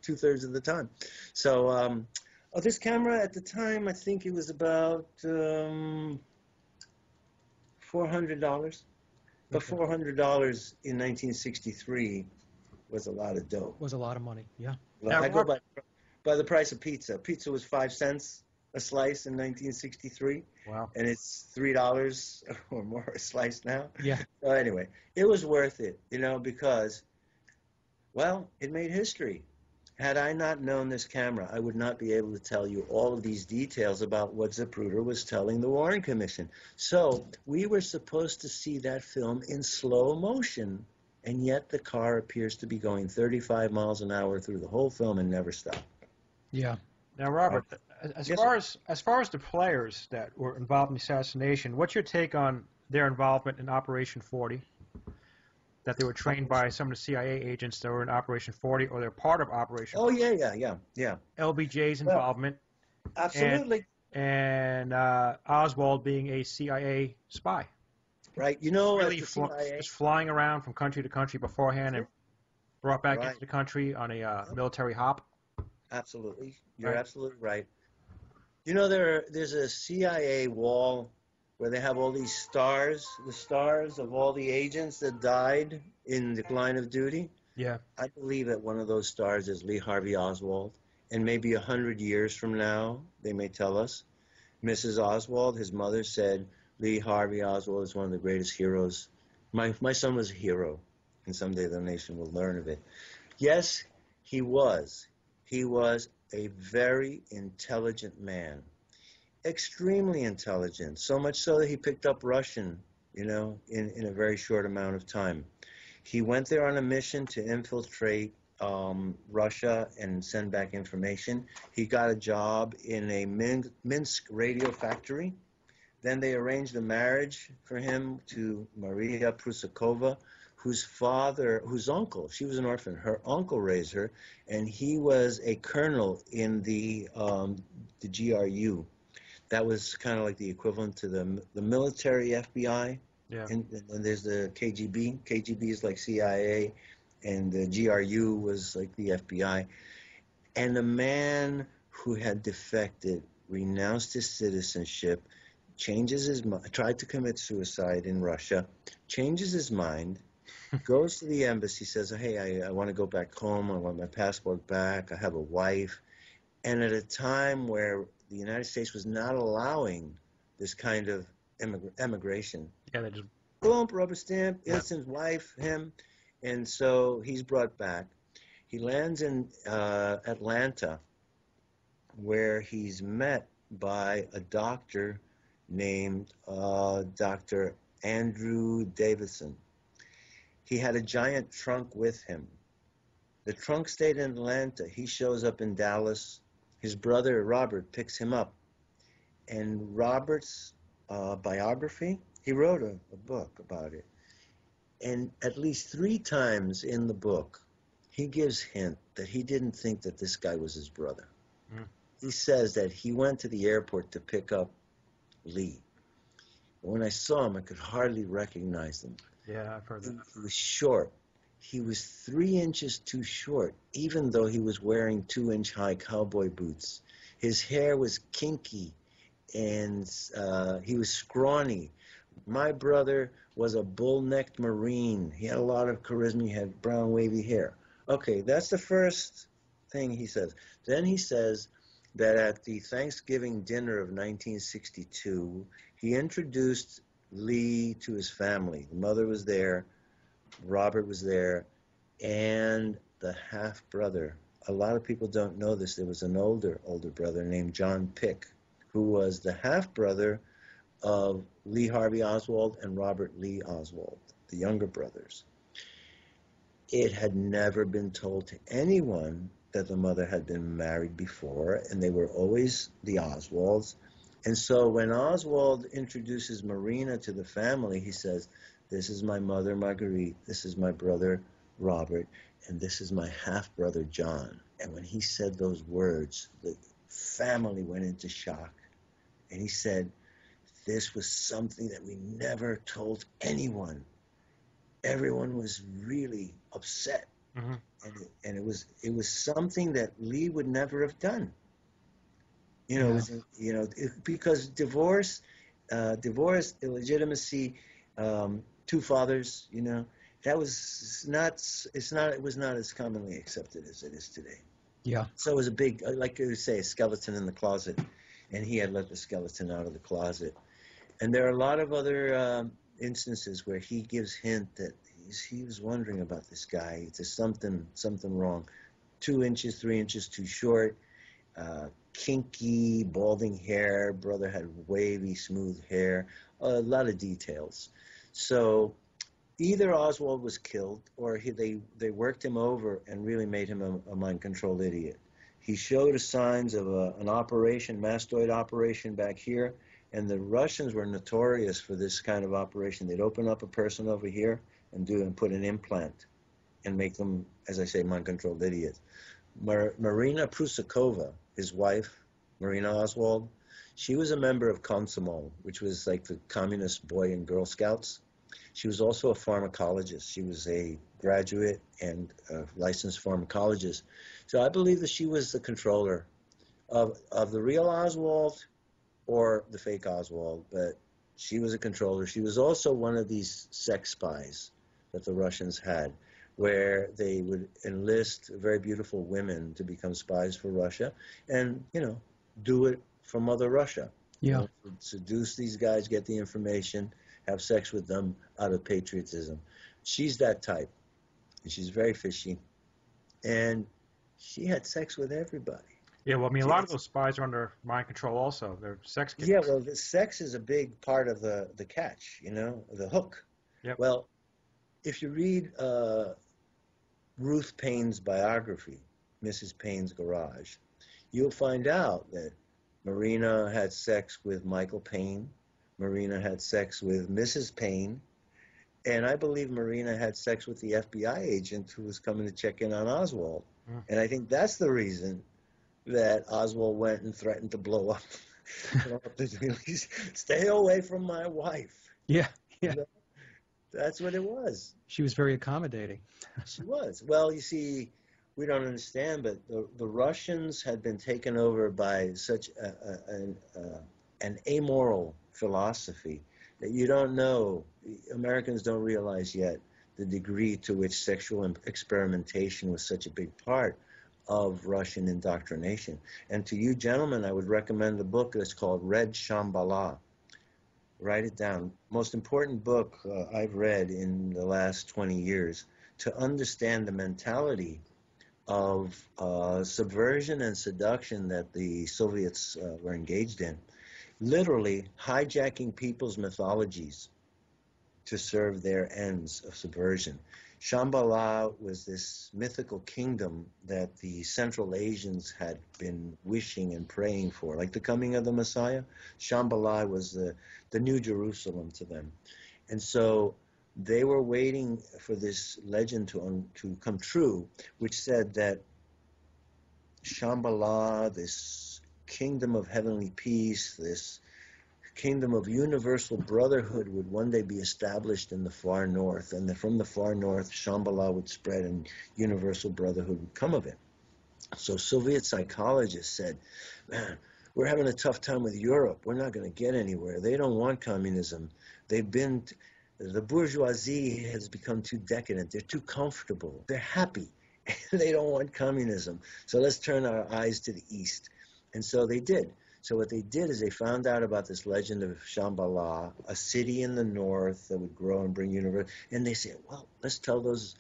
2/3 of the time. So, this camera at the time, I think it was about $400. But $400 in 1963 was a lot of dough. Was a lot of money, yeah. Now, I go by the price of pizza. Pizza was 5 cents a slice in 1963. Wow. And it's $3 or more a slice now. Yeah. So anyway, it was worth it, you know, because, well, it made history. Had I not known this camera, I would not be able to tell you all of these details about what Zapruder was telling the Warren Commission. So we were supposed to see that film in slow motion, and yet the car appears to be going 35 miles an hour through the whole film and never stop. Yeah. Now, Robert, as far as the players that were involved in the assassination, what's your take on their involvement in Operation 40? That they were trained by some of the CIA agents that were in Operation 40, or they're part of Operation 40? Oh, yeah. LBJ's involvement. Absolutely. And Oswald being a CIA spy. Right. You know, really the CIA... just flying around from country to country beforehand and brought back into the country on a military hop. Absolutely. You're absolutely right. You know, there's a CIA wall where they have all these stars, the stars of all the agents that died in the line of duty. Yeah. I believe that one of those stars is Lee Harvey Oswald. And maybe 100 years from now, they may tell us, Mrs. Oswald, his mother, said, Lee Harvey Oswald is one of the greatest heroes. My son was a hero, and someday the nation will learn of it. Yes, he was. He was a very intelligent man. extremely intelligent, so much so that he picked up Russian, in a very short amount of time. He went there on a mission to infiltrate Russia and send back information. He got a job in a Minsk radio factory. Then they arranged a marriage for him to Maria Prusakova, whose uncle, she was an orphan, her uncle raised her, and he was a colonel in the GRU. That was kind of like the equivalent to the military FBI. Yeah. And there's the KGB. KGB is like CIA, and the GRU was like the FBI. And a man who had defected, renounced his citizenship, tried to commit suicide in Russia, changes his mind, goes to the embassy, says, hey, I want to go back home. I want my passport back. I have a wife. And at a time where the United States was not allowing this kind of emigration, Yeah, they just boom, rubber stamp, instant wife, him. And so he's brought back. He lands in Atlanta, where he's met by a doctor named Dr. Andrew Davidson. He had a giant trunk with him. The trunk stayed in Atlanta. He shows up in Dallas. His brother, Robert, picks him up. And Robert's biography, he wrote a book about it. And at least 3 times in the book, he gives hint that he didn't think that this guy was his brother. Mm. He says that he went to the airport to pick up Lee. When I saw him, I could hardly recognize him. Yeah, I've heard that. He was short. He was 3 inches too short, even though he was wearing 2-inch high cowboy boots. His hair was kinky, and he was scrawny. My brother was a bull-necked Marine. He had a lot of charisma. He had brown, wavy hair. Okay, that's the first thing he says. Then he says that at the Thanksgiving dinner of 1962, he introduced Lee to his family. The mother was there, Robert was there, and the half-brother. A lot of people don't know this. There was an older brother named John Pick, who was the half-brother of Lee Harvey Oswald and Robert Lee Oswald, the younger brothers. It had never been told to anyone that the mother had been married before, and they were always the Oswalds. And so when Oswald introduces Marina to the family, he says, this is my mother, Marguerite, this is my brother, Robert, and this is my half-brother, John. And when he said those words, the family went into shock. And he said, this was something that we never told anyone. Everyone was really upset. Mm-hmm. And it was something that Lee would never have done. Because divorce, illegitimacy, 2 fathers, that was it was not as commonly accepted as it is today. Yeah. So it was a big, like you say, a skeleton in the closet, and he had let the skeleton out of the closet. And there are a lot of other instances where he gives hint that he was wondering about this guy. There's something wrong. 2 inches, 3 inches too short, kinky, balding hair. Brother had wavy, smooth hair. A lot of details. So either Oswald was killed, or they worked him over and really made him a mind-controlled idiot. He showed signs of an operation, mastoid operation back here, and the Russians were notorious for this kind of operation. They'd open up a person over here and put an implant and make them, as I say, mind-controlled idiots. Marina Prusakova, his wife, Marina Oswald, she was a member of Komsomol, which was like the communist boy and girl scouts. She was also a pharmacologist. She was a graduate and a licensed pharmacologist. So I believe that she was the controller of the real Oswald or the fake Oswald, but she was a controller. She was also one of these sex spies that the Russians had, where they would enlist very beautiful women to become spies for Russia and, do it for Mother Russia. Yeah. Seduce these guys, get the information, have sex with them out of patriotism. She's that type, and she's very fishy. And she had sex with everybody. Yeah, well, I mean, a lot of those spies are under mind control also. They're sex kings. Yeah, well, the sex is a big part of the catch, the hook. Yep. Well, if you read Ruth Paine's biography, Mrs. Paine's Garage, you'll find out that Marina had sex with Michael Paine, Marina had sex with Mrs. Paine, and I believe Marina had sex with the FBI agent who was coming to check in on Oswald. And I think that's the reason that Oswald went and threatened to blow up the release. Stay away from my wife. Yeah, yeah. You know? That's what it was. She was very accommodating. She was. Well, you see, we don't understand, but the Russians had been taken over by such an amoral philosophy that you don't know, Americans don't realize yet the degree to which sexual experimentation was such a big part of Russian indoctrination. And to you gentlemen, I would recommend the book that's called Red Shambhala. Write it down. Most important book I've read in the last 20 years to understand the mentality of subversion and seduction that the Soviets were engaged in. Literally hijacking people's mythologies to serve their ends of subversion. Shambhala was this mythical kingdom that the Central Asians had been wishing and praying for, like the coming of the Messiah. Shambhala was the New Jerusalem to them. And so they were waiting for this legend to come true, which said that Shambhala, this kingdom of heavenly peace, this kingdom of universal brotherhood would one day be established in the far north, and from the far north, Shambhala would spread and universal brotherhood would come of it. So Soviet psychologists said, man, we're having a tough time with Europe. We're not going to get anywhere. They don't want communism. The bourgeoisie has become too decadent. They're too comfortable. They're happy. They don't want communism. So let's turn our eyes to the east. And so they did. So what they did is they found out about this legend of Shambhala, a city in the north that would grow and bring universe. And they said, well, let's tell those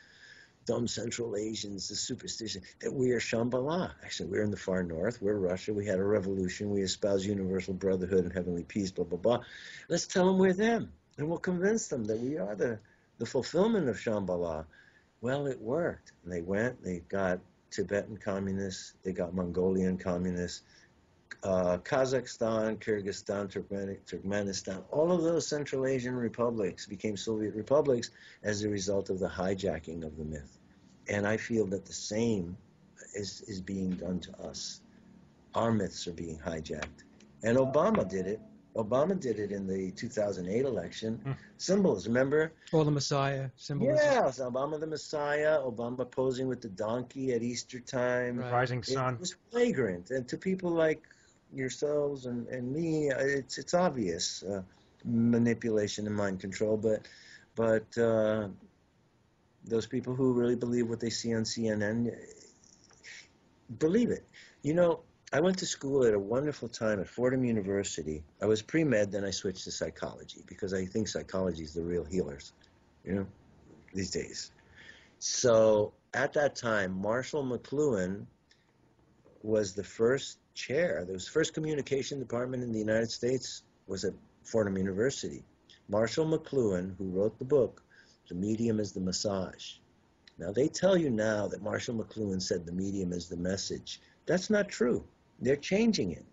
dumb Central Asians, the superstition, that we are Shambhala. Actually, we're in the far north. We're Russia. We had a revolution. We espouse universal brotherhood and heavenly peace, blah, blah, blah. Let's tell them we're them. And we'll convince them that we are the fulfillment of Shambhala. Well, it worked. And they went, they got Tibetan communists, they got Mongolian communists, Kazakhstan, Kyrgyzstan, Turkmenistan, all of those Central Asian republics became Soviet republics as a result of the hijacking of the myth. And I feel that the same is being done to us. Our myths are being hijacked. And Obama did it. Obama did it in the 2008 election. Symbols, remember? Or the Messiah symbolism. Yes, Obama the Messiah, Obama posing with the donkey at Easter time. Right. Rising sun. It was flagrant. And to people like yourselves and me, it's obvious manipulation and mind control. But those people who really believe what they see on CNN believe it. You know, I went to school at a wonderful time at Fordham University. I was pre-med, then I switched to psychology because I think psychology is the real healers, these days. So at that time, Marshall McLuhan was the first chair. The first communication department in the United States was at Fordham University. Marshall McLuhan, who wrote the book, The Medium is the Massage. Now, they tell you now that Marshall McLuhan said the medium is the message. That's not true. They're changing it.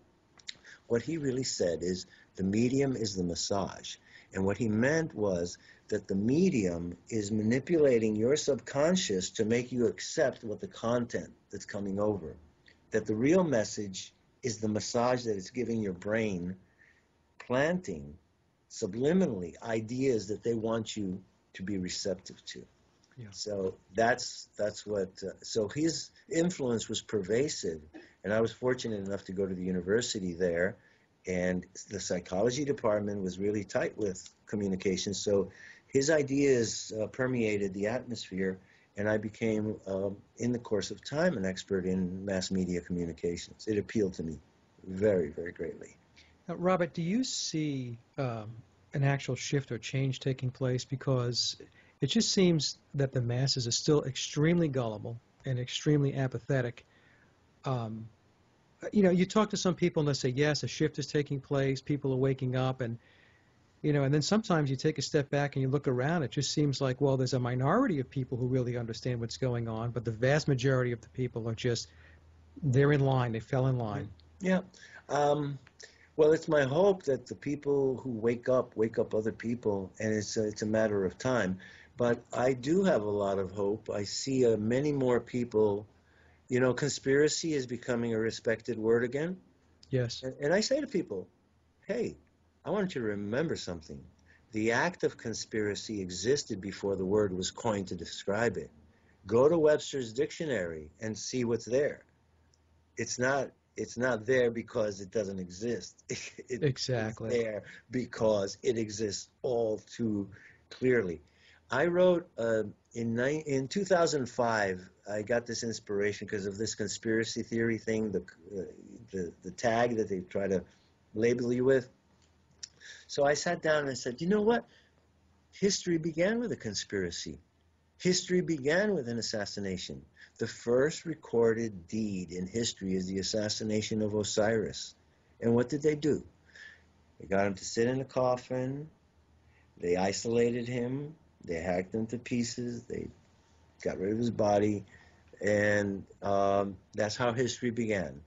What he really said is the medium is the massage. And what he meant was that the medium is manipulating your subconscious to make you accept what the content that's coming over. That the real message is the massage that it's giving your brain, planting subliminally ideas that they want you to be receptive to. Yeah. So that's what. So his influence was pervasive, and I was fortunate enough to go to the university there, and the psychology department was really tight with communication. So his ideas permeated the atmosphere, and I became, in the course of time, an expert in mass media communications. It appealed to me very, very greatly. Now, Robert, do you see an actual shift or change taking place? Because it just seems that the masses are still extremely gullible and extremely apathetic. You talk to some people and they say, yes, a shift is taking place, people are waking up, and and then sometimes you take a step back and you look around, it just seems like, well, there's a minority of people who really understand what's going on, but the vast majority of the people are just, they're in line, they fell in line. Yeah. Well, it's my hope that the people who wake up other people, and it's a matter of time. But I do have a lot of hope. I see many more people. Conspiracy is becoming a respected word again. Yes. And I say to people, hey, I want you to remember something. The act of conspiracy existed before the word was coined to describe it. Go to Webster's dictionary and see what's there. It's not there because it doesn't exist. Exactly. It's there because it exists all too clearly. I wrote in 2005. I got this inspiration because of this conspiracy theory thing, the tag that they try to label you with. So I sat down and I said, you know what? History began with a conspiracy. History began with an assassination. The first recorded deed in history is the assassination of Osiris. And what did they do? They got him to sit in a coffin. They isolated him. They hacked him to pieces. They got rid of his body. And that's how history began.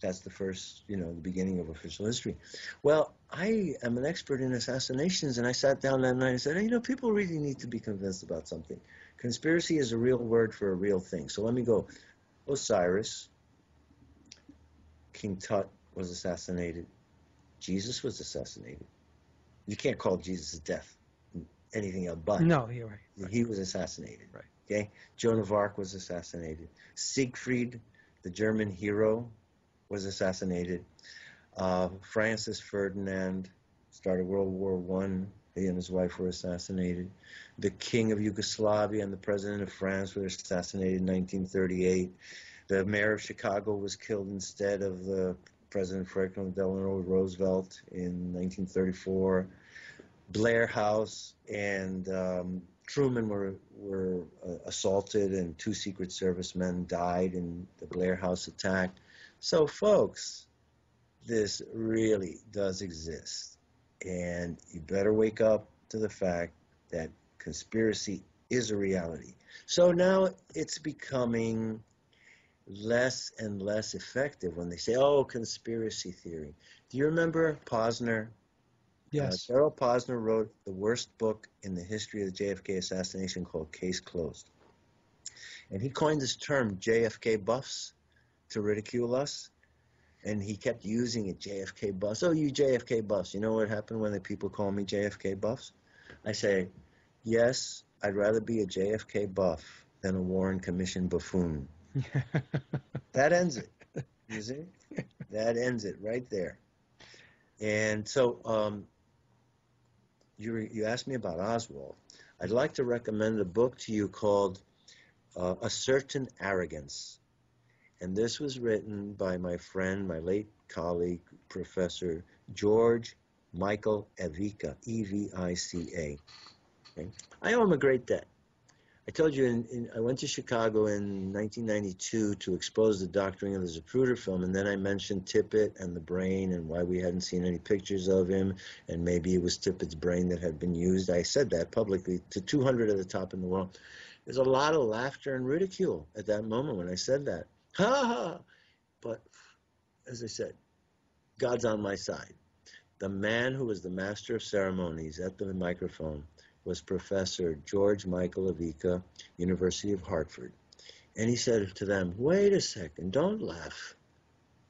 That's the first, the beginning of official history. Well, I am an expert in assassinations, and I sat down that night and said, people really need to be convinced about something. Conspiracy is a real word for a real thing. So let me go. Osiris, King Tut was assassinated. Jesus was assassinated. You can't call Jesus' death anything else but. No, you're right. He was assassinated. Right. Okay? Joan of Arc was assassinated. Siegfried, the German hero, was assassinated. Francis Ferdinand started World War I. He and his wife were assassinated. The king of Yugoslavia and the president of France were assassinated in 1938. The mayor of Chicago was killed instead of the President Franklin Delano Roosevelt in 1934. Blair House and Truman were assaulted, and 2 Secret Service men died in the Blair House attack. So, folks, this really does exist. And you better wake up to the fact that conspiracy is a reality. So now it's becoming less and less effective when they say, oh, conspiracy theory. Do you remember Posner? Yes. Darrell Posner wrote the worst book in the history of the JFK assassination called Case Closed. And he coined this term, JFK buffs, to ridicule us. And he kept using it, JFK buffs. Oh, you JFK buffs. You know what happened when the people call me JFK buffs? I say, yes, I'd rather be a JFK buff than a Warren Commission buffoon. That ends it. You see? That ends it right there. And so you asked me about Oswald. I'd like to recommend a book to you called A Certain Arrogance. And this was written by my friend, my late colleague, Professor George Michael Evica, E-V-I-C-A. Okay? I owe him a great debt. I told you I went to Chicago in 1992 to expose the doctoring of the Zapruder film, and then I mentioned Tippit and the brain and why we hadn't seen any pictures of him, and maybe it was Tippit's brain that had been used. I said that publicly to 200 of the top in the world. There's a lot of laughter and ridicule at that moment when I said that. Ha ha! But, as I said, God's on my side. The man who was the master of ceremonies at the microphone was Professor George Michael Evica, University of Hartford. And he said to them, wait a second, don't laugh.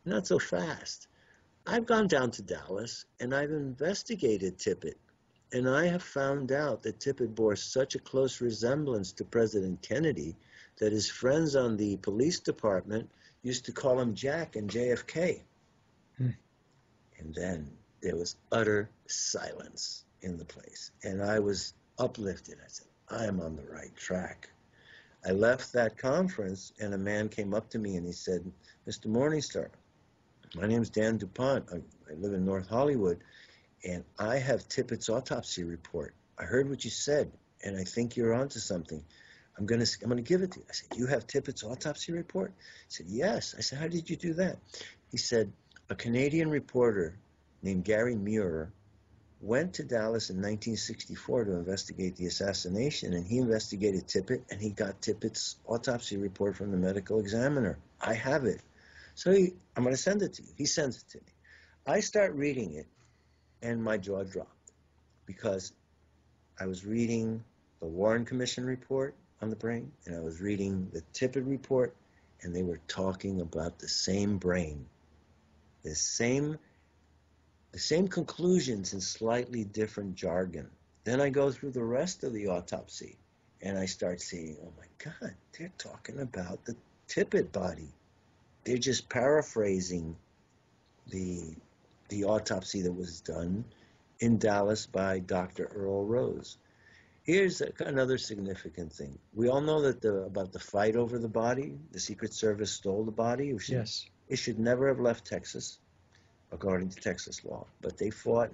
Not so fast. I've gone down to Dallas, and I've investigated Tippit. And I have found out that Tippit bore such a close resemblance to President Kennedy that his friends on the police department used to call him Jack and JFK. And then there was utter silence in the place. And I was uplifted. I said, I am on the right track. I left that conference, and a man came up to me and he said, Mr. Morningstar, my name's Dan DuPont. I live in North Hollywood, and I have Tippit's autopsy report. I heard what you said, and I think you're onto something. I'm gonna give it to you. I said, you have Tippit's autopsy report? He said, yes. I said, how did you do that? He said, a Canadian reporter named Gary Muir went to Dallas in 1964 to investigate the assassination, and he investigated Tippit, and he got Tippit's autopsy report from the medical examiner. I have it. So I'm going to send it to you. He sends it to me. I start reading it, and my jaw dropped because I was reading the Warren Commission report on the brain, and I was reading the Tippit report, and they were talking about the same brain, the same conclusions in slightly different jargon. Then I go through the rest of the autopsy, and I start seeing, oh my God, they're talking about the Tippit body. They're just paraphrasing the autopsy that was done in Dallas by Dr. Earl Rose. Here's another significant thing. We all know that about the fight over the body. The Secret Service stole the body. Yes. It should never have left Texas, according to Texas law. But they fought,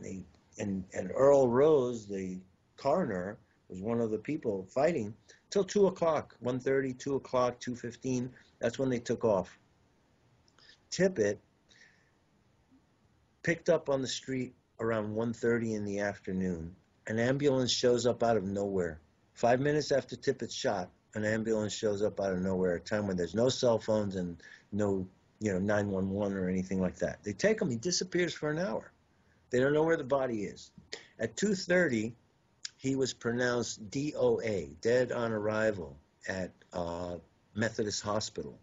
and Earl Rose, the coroner, was one of the people fighting till 2 o'clock, 1:30, 2 o'clock, 2:15. That's when they took off. Tippit picked up on the street around 1:30 in the afternoon. An ambulance shows up out of nowhere. 5 minutes after Tippit's shot, an ambulance shows up out of nowhere, a time when there's no cell phones and no 911 or anything like that. They take him, he disappears for an hour. They don't know where the body is. At 2:30, he was pronounced DOA, dead on arrival, at Methodist Hospital.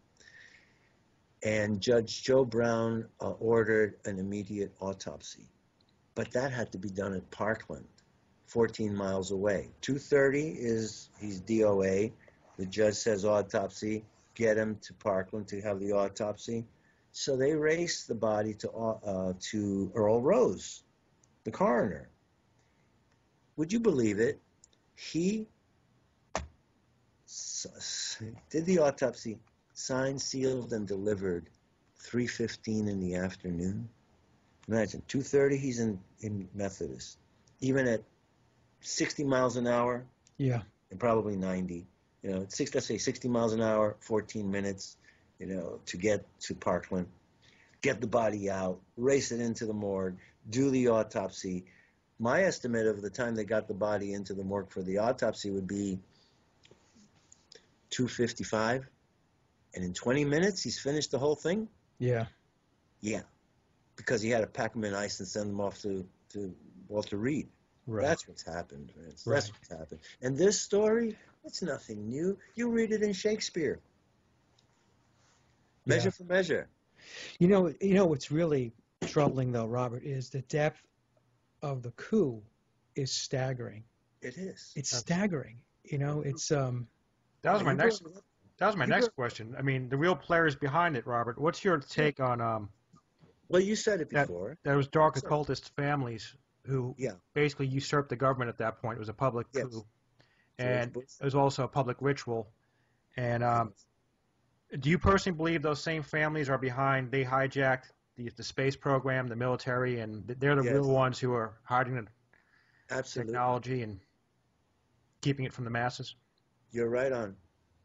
And Judge Joe Brown ordered an immediate autopsy. But that had to be done at Parkland, 14 miles away. 2:30 he's DOA. The judge says autopsy, get him to Parkland to have the autopsy. So they raced the body to Earl Rose, the coroner. Would you believe it? He did the autopsy, signed, sealed, and delivered 3:15 in the afternoon. Imagine, 2:30 he's in Methodist. Even at 60 miles an hour, Yeah. and probably 90, let's say 60 miles an hour, 14 minutes, to get to Parkland, get the body out, race it into the morgue, do the autopsy. My estimate of the time they got the body into the morgue for the autopsy would be 2:55, and in 20 minutes he's finished the whole thing. Yeah. Because he had to pack them in ice and send them off to Walter Reed. Right. That's what's happened, Vince. Right. That's what's happened. And this story, it's nothing new. You read it in Shakespeare. Measure for measure. What's really troubling, though, Robert, is the depth of the coup is staggering. It is. It's staggering. It's That was my next question. I mean, the real players behind it, Robert. What's your take on Well, you said it before. That was dark occultist families who Yeah. basically usurped the government at that point. It was a public coup. And it was also a public ritual. And do you personally believe those same families are behind, they hijacked the space program, the military, and they're the real ones who are hiding the technology and keeping it from the masses? You're right on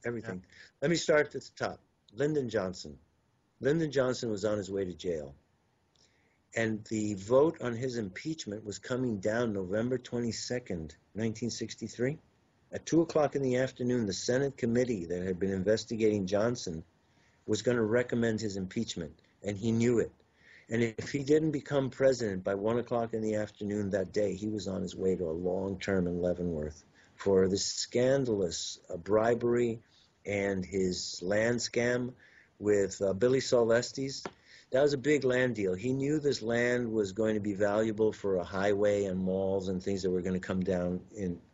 everything. Let me start at the top. Lyndon Johnson. Lyndon Johnson was on his way to jail. And the vote on his impeachment was coming down November 22nd, 1963. At 2 o'clock in the afternoon, the Senate committee that had been investigating Johnson was going to recommend his impeachment, and he knew it. And if he didn't become president by 1 o'clock in the afternoon that day, he was on his way to a long term in Leavenworth for this scandalous bribery and his land scam with Billy Solestes. That was a big land deal. He knew this land was going to be valuable for a highway and malls and things that were going to come down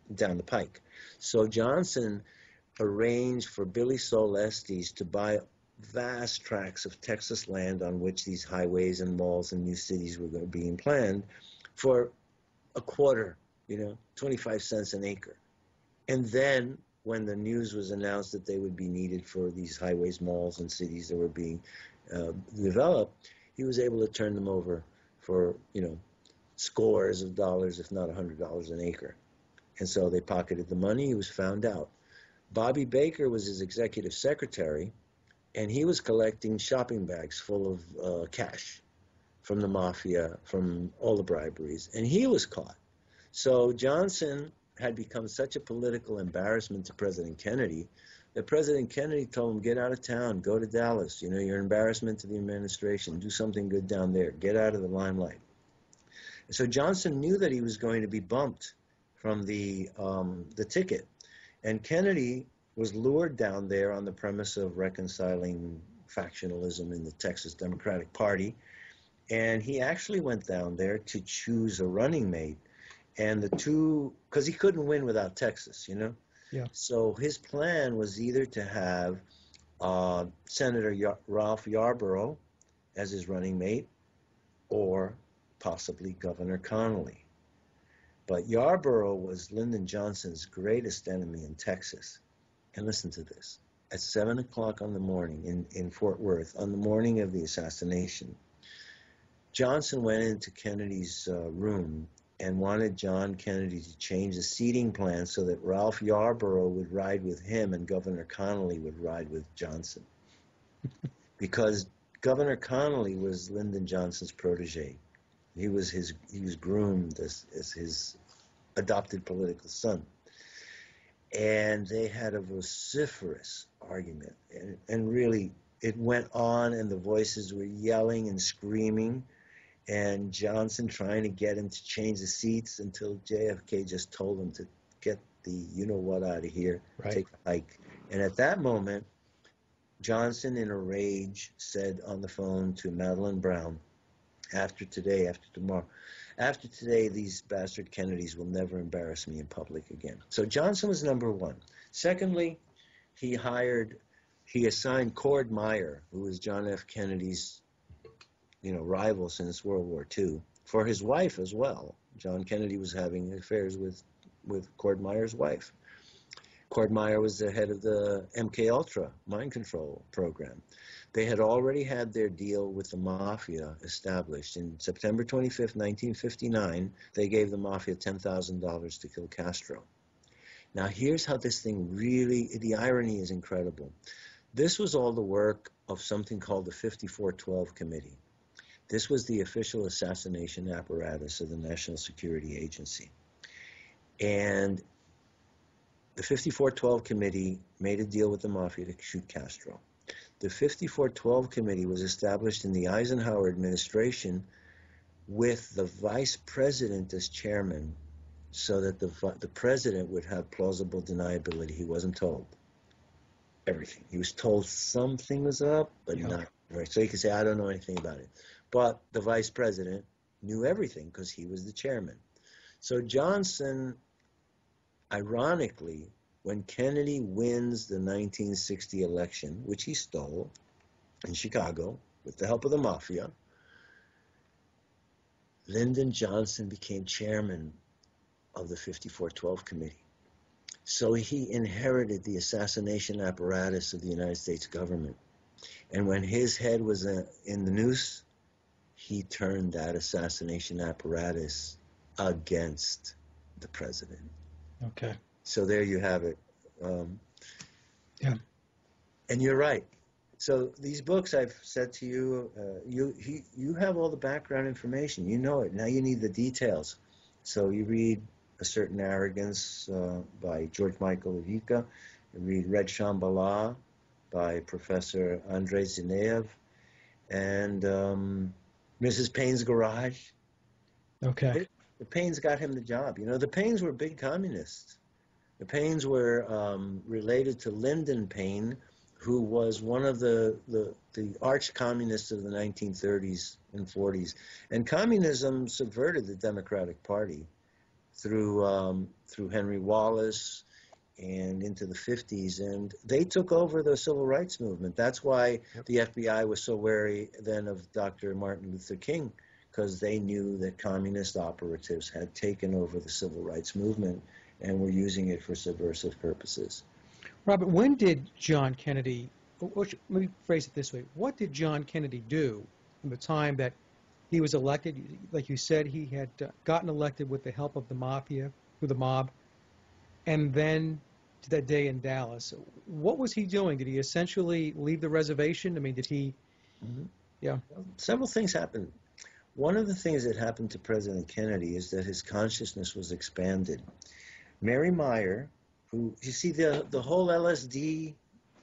the pike. So Johnson arranged for Billy Solestes to buy vast tracts of Texas land on which these highways and malls and new cities were going to be planned for a quarter, 25 cents an acre. And then when the news was announced that they would be needed for these highways, malls, and cities that were being developed, he was able to turn them over for, scores of dollars, if not $100 an acre. And so they pocketed the money. He was found out. Bobby Baker was his executive secretary, and he was collecting shopping bags full of cash from the mafia, from all the briberies, and he was caught. So Johnson had become such a political embarrassment to President Kennedy that President Kennedy told him, get out of town, go to Dallas. You know, you're an embarrassment to the administration. Do something good down there. Get out of the limelight. And so Johnson knew that he was going to be bumped from the ticket. And Kennedy was lured down there on the premise of reconciling factionalism in the Texas Democratic Party. And he actually went down there to choose a running mate. And the two, because he couldn't win without Texas, you know? Yeah. So his plan was either to have Senator Ralph Yarborough as his running mate or possibly Governor Connolly. But Yarborough was Lyndon Johnson's greatest enemy in Texas. And listen to this. At 7 o'clock on the morning in Fort Worth, on the morning of the assassination, Johnson went into Kennedy's room and wanted John Kennedy to change the seating plan so that Ralph Yarborough would ride with him and Governor Connolly would ride with Johnson. Because Governor Connolly was Lyndon Johnson's protege. He was groomed as his adopted political son. And they had a vociferous argument. And really, it went on and the voices were yelling and screaming. And Johnson trying to get him to change the seats until JFK just told him to get the you-know-what out of here, right. Take a hike. And at that moment, Johnson, in a rage, said on the phone to Madeline Brown, after today, these bastard Kennedys will never embarrass me in public again. So Johnson was number one. Secondly, he assigned Cord Meyer, who was John F. Kennedy's rival since World War II, for his wife as well. John Kennedy was having affairs with Cord Meyer's wife. Cord Meyer was the head of the MK-Ultra mind control program. They had already had their deal with the mafia established. In September 25th, 1959, they gave the mafia $10,000 to kill Castro. Now, here's how this thing really, the irony is incredible. This was all the work of something called the 5412 Committee. This was the official assassination apparatus of the National Security Agency. And the 5412 Committee made a deal with the mafia to shoot Castro. The 5412 Committee was established in the Eisenhower administration with the vice president as chairman so that the president would have plausible deniability. He wasn't told everything. He was told something was up, but not right. So he could say, I don't know anything about it. But the vice president knew everything because he was the chairman. So Johnson, ironically, when Kennedy wins the 1960 election, which he stole in Chicago with the help of the mafia, Lyndon Johnson became chairman of the 5412 Committee. So he inherited the assassination apparatus of the United States government. And when his head was in the noose, he turned that assassination apparatus against the president. Okay. So there you have it. Yeah. And you're right. So these books, I've said to you, you have all the background information. You know it. Now you need the details. So you read A Certain Arrogance by George Michael Ivica. You read Red Shambhala by Professor Andrei Zineev. And Mrs. Payne's Garage. Okay. The Paynes got him the job. The Paynes were big communists. The Paynes were related to Lyndon Payne, who was one of the arch communists of the 1930s and 40s. And communism subverted the Democratic Party through Henry Wallace and into the 50s. And they took over the civil rights movement. That's why the FBI was so wary then of Dr. Martin Luther King, because they knew that communist operatives had taken over the civil rights movement and were using it for subversive purposes. Robert, when did John Kennedy, let me phrase it this way, what did John Kennedy do from the time that he was elected? Like you said, he had gotten elected with the help of the mafia, through the mob, and then that day in Dallas. What was he doing? Did he essentially leave the reservation? I mean, did he? Mm-hmm. Yeah. Several things happened. One of the things that happened to President Kennedy is that his consciousness was expanded. Mary Meyer, who, you see, the whole LSD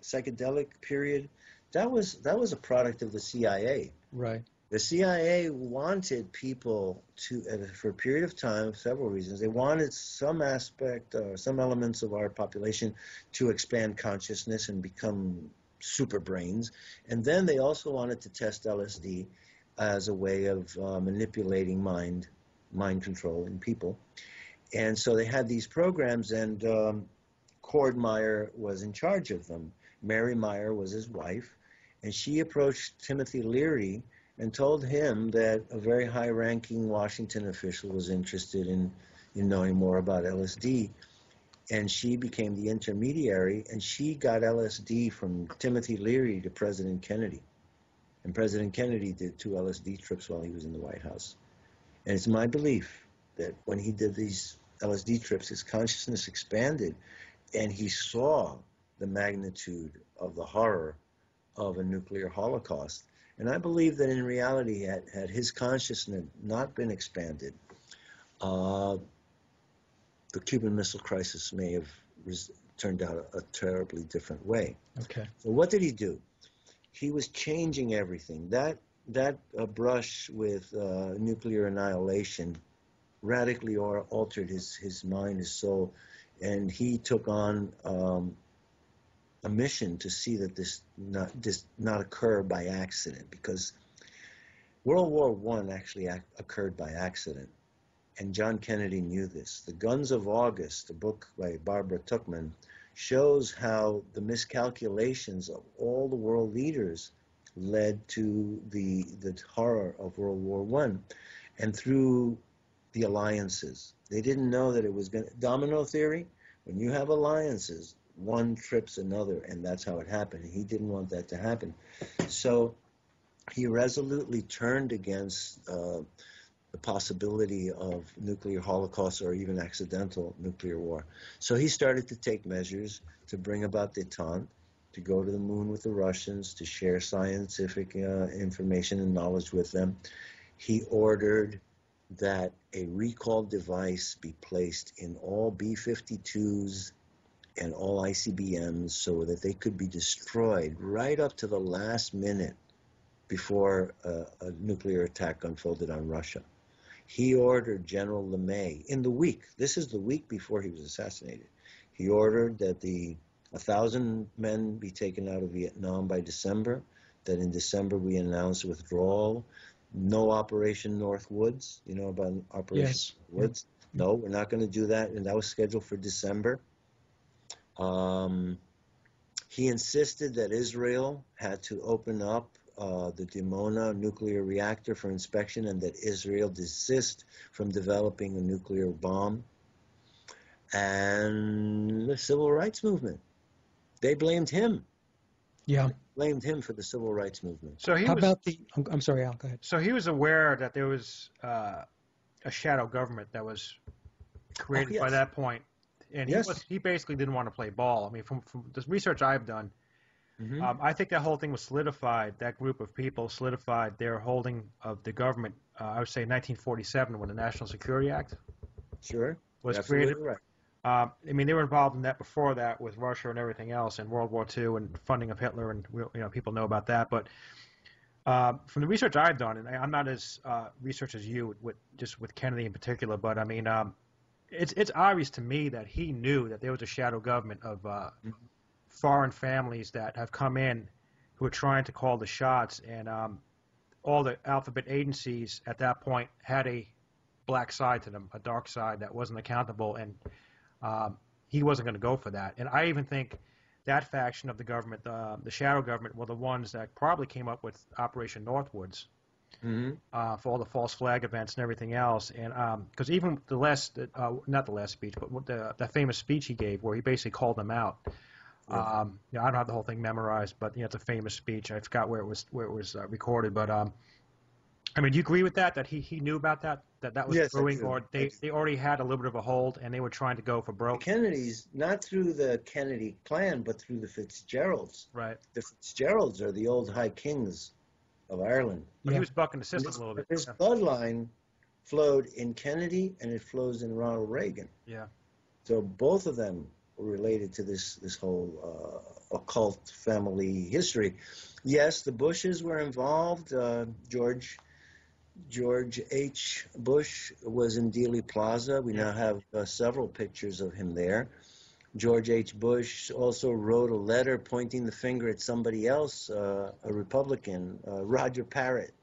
psychedelic period, that was a product of the CIA. Right. The CIA wanted people to, for a period of time, several reasons, they wanted some aspect or some elements of our population to expand consciousness and become super brains. And then they also wanted to test LSD as a way of manipulating mind control in people. And so they had these programs, and Cord Meyer was in charge of them. Mary Meyer was his wife, and she approached Timothy Leary and told him that a very high-ranking Washington official was interested in knowing more about LSD. And she became the intermediary, and she got LSD from Timothy Leary to President Kennedy. And President Kennedy did 2 LSD trips while he was in the White House. And it's my belief that when he did these LSD trips, his consciousness expanded, and he saw the magnitude of the horror of a nuclear holocaust. And I believe that in reality, had his consciousness not been expanded, the Cuban Missile Crisis may have turned out a terribly different way. Okay. So what did he do? He was changing everything. That brush with nuclear annihilation radically altered his mind, his soul, and he took on a mission to see that this not occur by accident, because World War I actually occurred by accident, and John Kennedy knew this. The Guns of August, a book by Barbara Tuchman, shows how the miscalculations of all the world leaders led to the horror of World War I, and through the alliances. They didn't know that it was going to, domino theory, when you have alliances, one trips another, and that's how it happened. He didn't want that to happen. So he resolutely turned against the possibility of nuclear holocaust or even accidental nuclear war. So he started to take measures to bring about détente, to go to the moon with the Russians, to share scientific information and knowledge with them. He ordered that a recall device be placed in all B-52s and all ICBMs so that they could be destroyed right up to the last minute before a nuclear attack unfolded on Russia. He ordered General LeMay in the week, this is the week before he was assassinated, he ordered that 1,000 men be taken out of Vietnam by December, that in December we announced withdrawal, no Operation North Woods, you know about Operation Yes. Woods? No, we're not going to do that, and that was scheduled for December. He insisted that Israel had to open up the Dimona nuclear reactor for inspection, and that Israel desist from developing a nuclear bomb. And the civil rights movement, they blamed him. Yeah. Blamed him for the civil rights movement. So How about the? I'm sorry, Al. Go ahead. So he was aware that there was a shadow government that was created by that point, and he basically didn't want to play ball. I mean, from the research I've done, I think that whole thing was solidified. That group of people solidified their holding of the government. I would say 1947, when the National Security Act was created. Right. I mean, they were involved in that before that with Russia and everything else, and World War II and funding of Hitler, and people know about that. But from the research I've done, and I'm not as research as you with Kennedy in particular, but I mean, it's obvious to me that he knew that there was a shadow government of foreign families that have come in who are trying to call the shots, and all the alphabet agencies at that point had a black side to them, a dark side that wasn't accountable, and he wasn't going to go for that. And I even think that faction of the government, the shadow government, were the ones that probably came up with Operation Northwoods for all the false flag events and everything else. And because even not the last speech, but the famous speech he gave where he basically called them out. I don't have the whole thing memorized, but it's a famous speech. I forgot where it was recorded, but I mean, do you agree with that? That he knew about that? That was Yes, I brewing, do. or they already had a little bit of a hold, and they were trying to go for The broke? Kennedys, not through the Kennedy clan, but through the Fitzgeralds. Right. The Fitzgeralds are the old High Kings of Ireland. But he Yeah. was bucking the And system a little bit. this Yeah. bloodline flowed in Kennedy and it flows in Ronald Reagan. Yeah. So both of them were related to this whole occult family history. Yes, the Bushes were involved. George H. Bush was in Dealey Plaza. We now have several pictures of him there. George H. Bush also wrote a letter pointing the finger at somebody else, a Republican, Roger Parrott.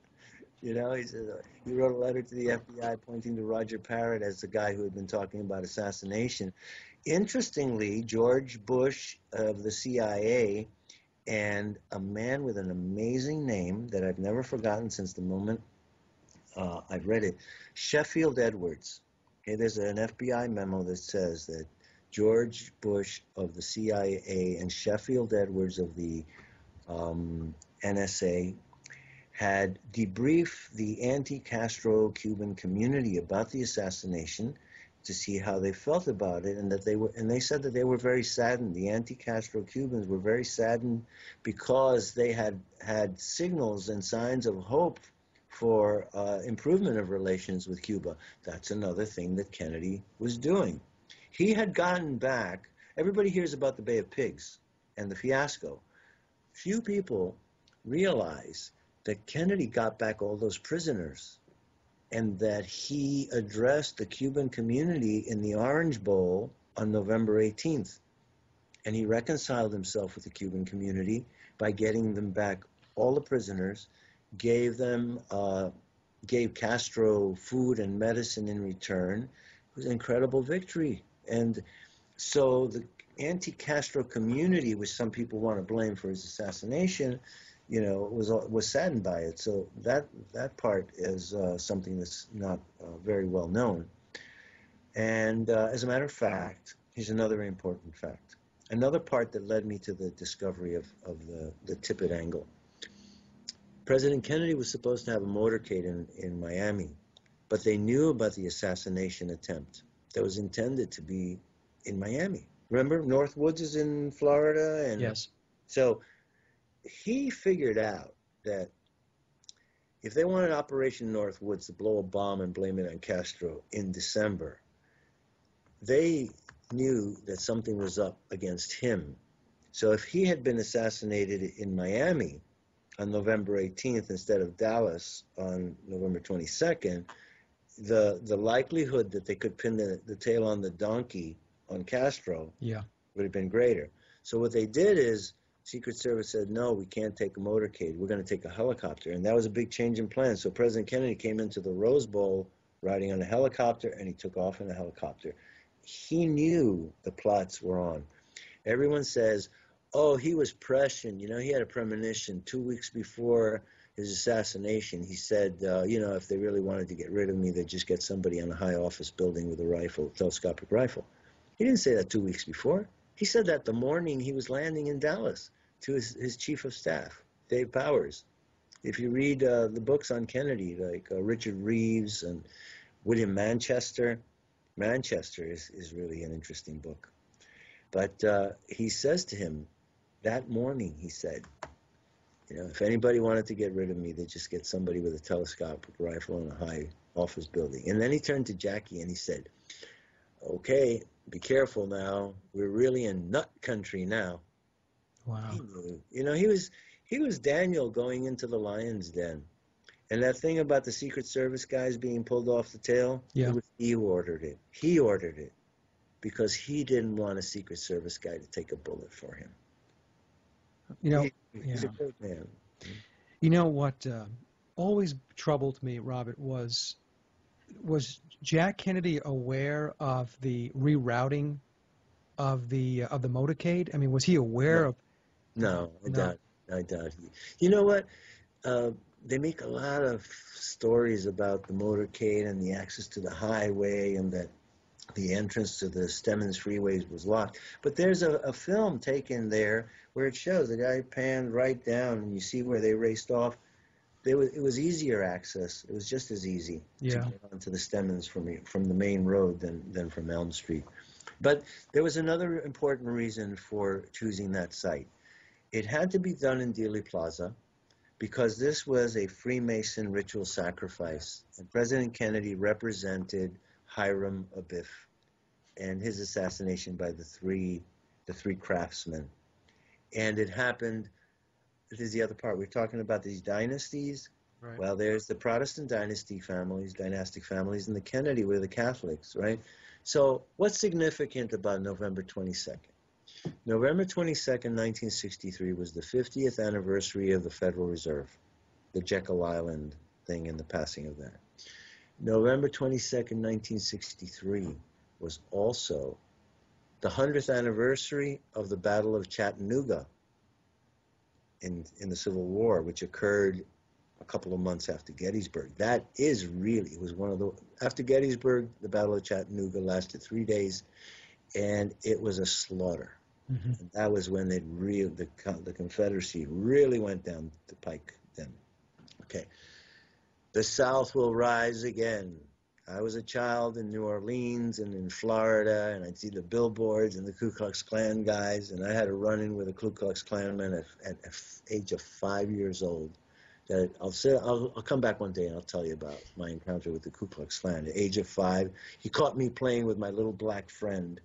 You know, he wrote a letter to the FBI pointing to Roger Parrott as the guy who had been talking about assassination. Interestingly, George Bush of the CIA and a man with an amazing name that I've never forgotten since the moment I've read it, Sheffield Edwards. Okay, there's an FBI memo that says that George Bush of the CIA and Sheffield Edwards of the NSA had debriefed the anti-Castro Cuban community about the assassination to see how they felt about it, and they said that they were very saddened. The anti-Castro Cubans were very saddened because they had signals and signs of hope for improvement of relations with Cuba. That's another thing that Kennedy was doing. He had gotten back. Everybody hears about the Bay of Pigs and the fiasco. Few people realize that Kennedy got back all those prisoners and that he addressed the Cuban community in the Orange Bowl on November 18th. And he reconciled himself with the Cuban community by getting them back all the prisoners, gave Castro food and medicine in return. It was an incredible victory. And so the anti-Castro community, which some people want to blame for his assassination, you know, was saddened by it. So that part is something that's not very well known. And as a matter of fact, here's another very important fact. Another part that led me to the discovery of the Tippit angle. President Kennedy was supposed to have a motorcade in Miami, but they knew about the assassination attempt that was intended to be in Miami. Remember, North Woods is in Florida, and Yes. So he figured out that if they wanted Operation Northwoods to blow a bomb and blame it on Castro in December, they knew that something was up against him. So if he had been assassinated in Miami on November 18th instead of Dallas on November 22nd, the likelihood that they could pin the tail on the donkey on Castro would have been greater. So what they did is Secret Service said, no, we can't take a motorcade. We're going to take a helicopter. And that was a big change in plans. So President Kennedy came into the Rose Bowl riding on a helicopter, and he took off in a helicopter. He knew the plots were on. Everyone says, oh, he was prescient. You know, he had a premonition 2 weeks before his assassination. He said, you know, if they really wanted to get rid of me, they'd just get somebody on a high office building with a rifle, telescopic rifle. He didn't say that 2 weeks before. He said that the morning he was landing in Dallas to his chief of staff, Dave Powers. If you read the books on Kennedy, like Richard Reeves and William Manchester is really an interesting book. But he says to him, that morning, he said, you know, if anybody wanted to get rid of me, they'd just get somebody with a telescopic rifle in a high office building. And then he turned to Jackie and he said, okay, be careful now. We're really in nut country now. Wow. He knew. You know, he was Daniel going into the lion's den. And that thing about the Secret Service guys being pulled off the tail, it was he who ordered it. He ordered it because he didn't want a Secret Service guy to take a bullet for him. You know, he's a great man. You know what always troubled me, Robert, was Jack Kennedy aware of the rerouting of the motorcade? I mean, was he aware of? No, I doubt. You know what? They make a lot of stories about the motorcade and the access to the highway and that the entrance to the Stemmons freeways was locked. But there's a film taken there where it shows the guy panned right down and you see where they raced off. it was easier access. It was just as easy to get onto the Stemmons from the main road than from Elm Street. But there was another important reason for choosing that site. It had to be done in Dealey Plaza because this was a Freemason ritual sacrifice, and President Kennedy represented Hiram Abiff and his assassination by the three craftsmen. And it happened. This is the other part. We're talking about these dynasties. Right. Well, there's the Protestant dynastic families, and the Kennedy were the Catholics, right? So what's significant about November 22nd? November 22nd, 1963 was the 50th anniversary of the Federal Reserve, the Jekyll Island thing and the passing of that. November 22nd, 1963 was also the 100th anniversary of the Battle of Chattanooga in the Civil War, which occurred a couple of months after Gettysburg. That is really, it was one of the, after Gettysburg, the Battle of Chattanooga lasted 3 days, and it was a slaughter. Mm-hmm. And that was when the Confederacy really went down the pike then. Okay. The South will rise again. I was a child in New Orleans and in Florida, and I'd see the billboards and the Ku Klux Klan guys, and I had a run-in with a Ku Klux Klanman at the age of 5 years old. That I'll come back one day and I'll tell you about my encounter with the Ku Klux Klan. At the age of 5, he caught me playing with my little black friend.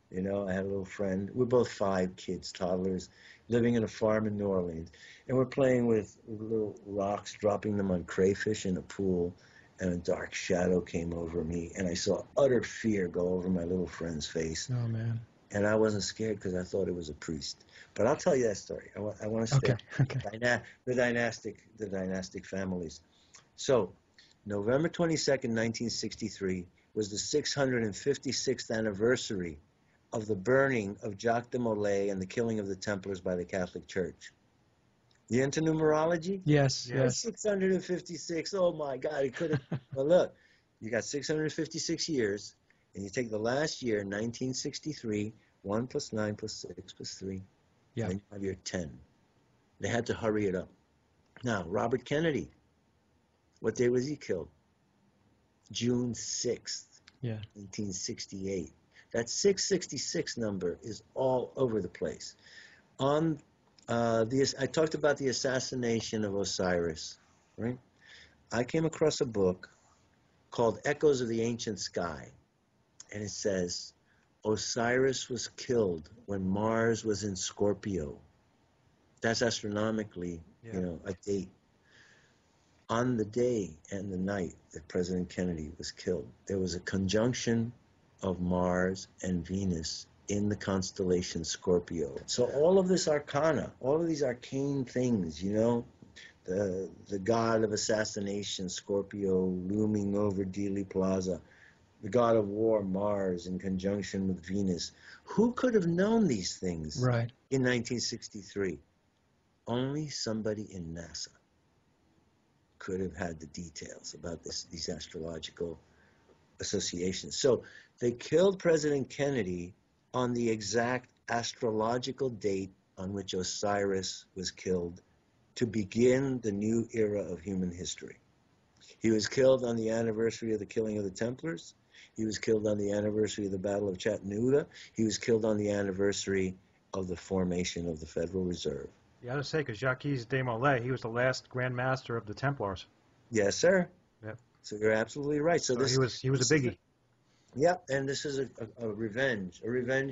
You know, I had a little friend. We're both 5 kids, toddlers, living in a farm in New Orleans, and we're playing with little rocks, dropping them on crayfish in a pool. And a dark shadow came over me, and I saw utter fear go over my little friend's face. Oh, man. And I wasn't scared because I thought it was a priest. But I'll tell you that story. I want to stay the dynastic families. So November 22nd, 1963 was the 656th anniversary of the burning of Jacques de Molay and the killing of the Templars by the Catholic Church. You into numerology? Yes. 656. Oh my God, it could have. Well, look, you got 656 years, and you take the last year, 1963, 1 + 9 + 6 + 3. Yeah. And you have your 10. They had to hurry it up. Now, Robert Kennedy, what day was he killed? June 6th, 1968. That 666 number is all over the place. I talked about the assassination of Osiris, right? I came across a book called Echoes of the Ancient Sky, and it says, Osiris was killed when Mars was in Scorpio. That's astronomically, a date. On the day and the night that President Kennedy was killed, there was a conjunction of Mars and Venus in the constellation Scorpio. So all of this arcana, all of these arcane things, the god of assassination, Scorpio, looming over Dealey Plaza, the god of war, Mars, in conjunction with Venus. Who could have known these things in 1963? Only somebody in NASA could have had the details about these astrological associations. So they killed President Kennedy on the exact astrological date on which Osiris was killed to begin the new era of human history. He was killed on the anniversary of the killing of the Templars. He was killed on the anniversary of the Battle of Chattanooga. He was killed on the anniversary of the formation of the Federal Reserve. Yeah, I was going to say, because Jacques de Molay, he was the last Grand Master of the Templars. Yes, sir. Yep. So you're absolutely right. So he was a biggie. Yep, and this is a revenge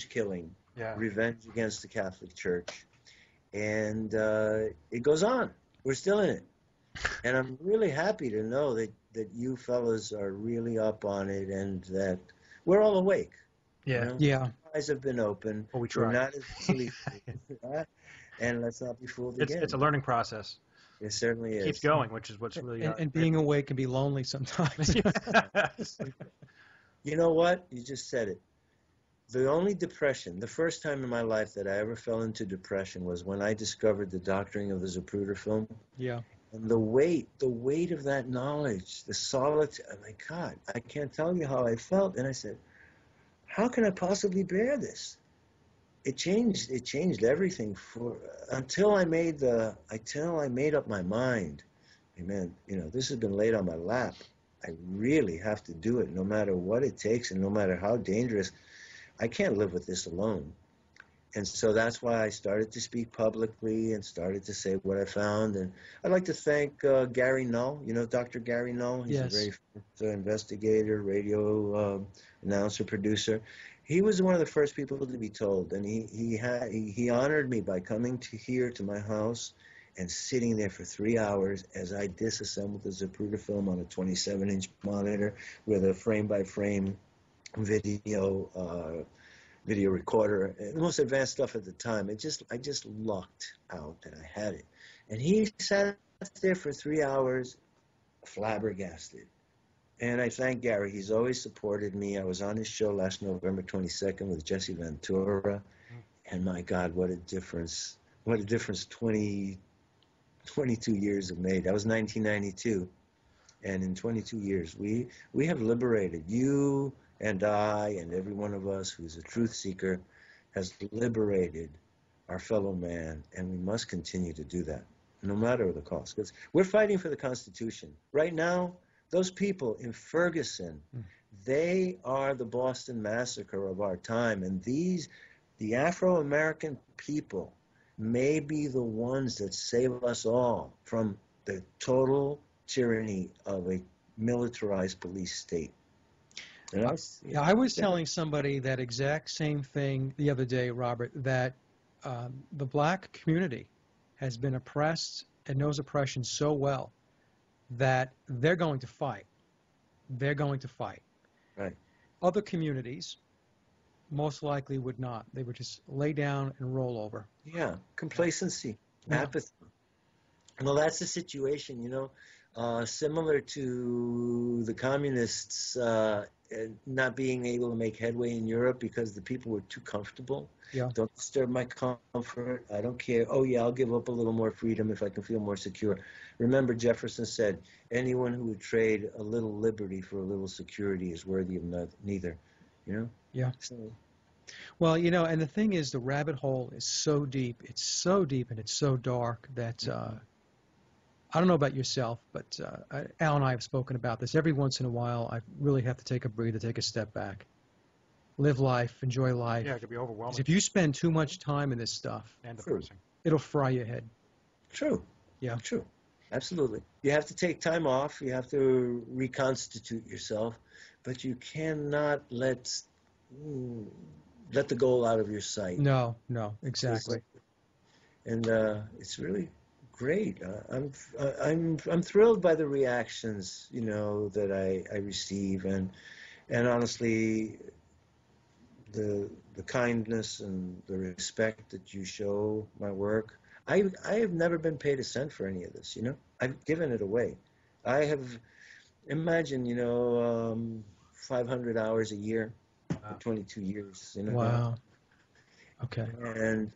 killing, revenge against the Catholic Church. And it goes on. We're still in it. And I'm really happy to know that you fellas are really up on it and that we're all awake. Yeah. Our eyes have been open. Well, we try. We're not as sleepy. And let's not be fooled again. It's a learning process. It certainly is. It keeps going, which is what's really... And being awake can be lonely sometimes. You know what? You just said it. The only depression, the first time in my life that I ever fell into depression was when I discovered the doctoring of the Zapruder film. Yeah. And the weight of that knowledge, the solitude, my God, I can't tell you how I felt. And I said, how can I possibly bear this? It changed everything until I made up my mind. hey man, this has been laid on my lap. I really have to do it no matter what it takes and no matter how dangerous. I can't live with this alone. And so that's why I started to speak publicly and started to say what I found. And I'd like to thank Gary Null, Dr. Gary Null. He's a very famous investigator, radio announcer, producer. He was one of the first people to be told. And he honored me by coming to my house and sitting there for 3 hours as I disassembled the Zapruder film on a 27-inch monitor with a frame-by-frame video recorder, the most advanced stuff at the time. I just lucked out that I had it. And he sat there for 3 hours, flabbergasted. And I thank Gary. He's always supported me. I was on his show last November 22nd with Jesse Ventura. And my God, what a difference. What a difference 22 years have made. That was 1992. And in 22 years, we have liberated you and I and every one of us who's a truth seeker has liberated our fellow man, and we must continue to do that, no matter the cost. Because we're fighting for the Constitution. Right now, those people in Ferguson, they are the Boston Massacre of our time, and the Afro-American people may be the ones that save us all from the total tyranny of a militarized police state. I was telling somebody that exact same thing the other day, Robert, that the black community has been oppressed and knows oppression so well that they're going to fight. They're going to fight. Right. Other communities most likely would not. They would just lay down and roll over. Yeah, complacency, apathy. Well, that's the situation, similar to the communists not being able to make headway in Europe because the people were too comfortable. Yeah. Don't disturb my comfort. I don't care. Oh, yeah, I'll give up a little more freedom if I can feel more secure. Remember, Jefferson said, anyone who would trade a little liberty for a little security is worthy of neither. Yeah. So, well, and the thing is, the rabbit hole is so deep. It's so deep and it's so dark that I don't know about yourself, but Al and I have spoken about this. Every once in a while, I really have to take a breather, take a step back, live life, enjoy life. Yeah, it could be overwhelming. 'Cause if you spend too much time in this stuff, And depressing. It'll fry your head. True. Yeah. True. Absolutely. You have to take time off. You have to reconstitute yourself, but you cannot let the goal out of your sight. No, exactly. And it's really great. I'm thrilled by the reactions, that I receive, and honestly, the kindness and the respect that you show my work. I have never been paid a cent for any of this. I've given it away. I have, imagine, 500 hours a year, for 22 years. Wow. Okay. And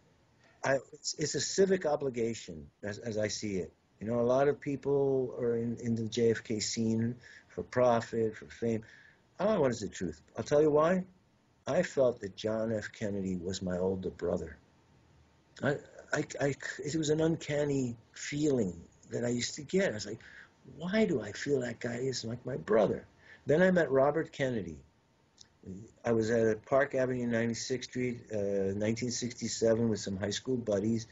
it's a civic obligation, as I see it. A lot of people are in the JFK scene for profit, for fame. All I want is the truth. I'll tell you why. I felt that John F. Kennedy was my older brother. It was an uncanny feeling that I used to get. I was like, why do I feel that guy is like my brother? Then I met Robert Kennedy. I was at Park Avenue, 96th Street, 1967, with some high school buddies,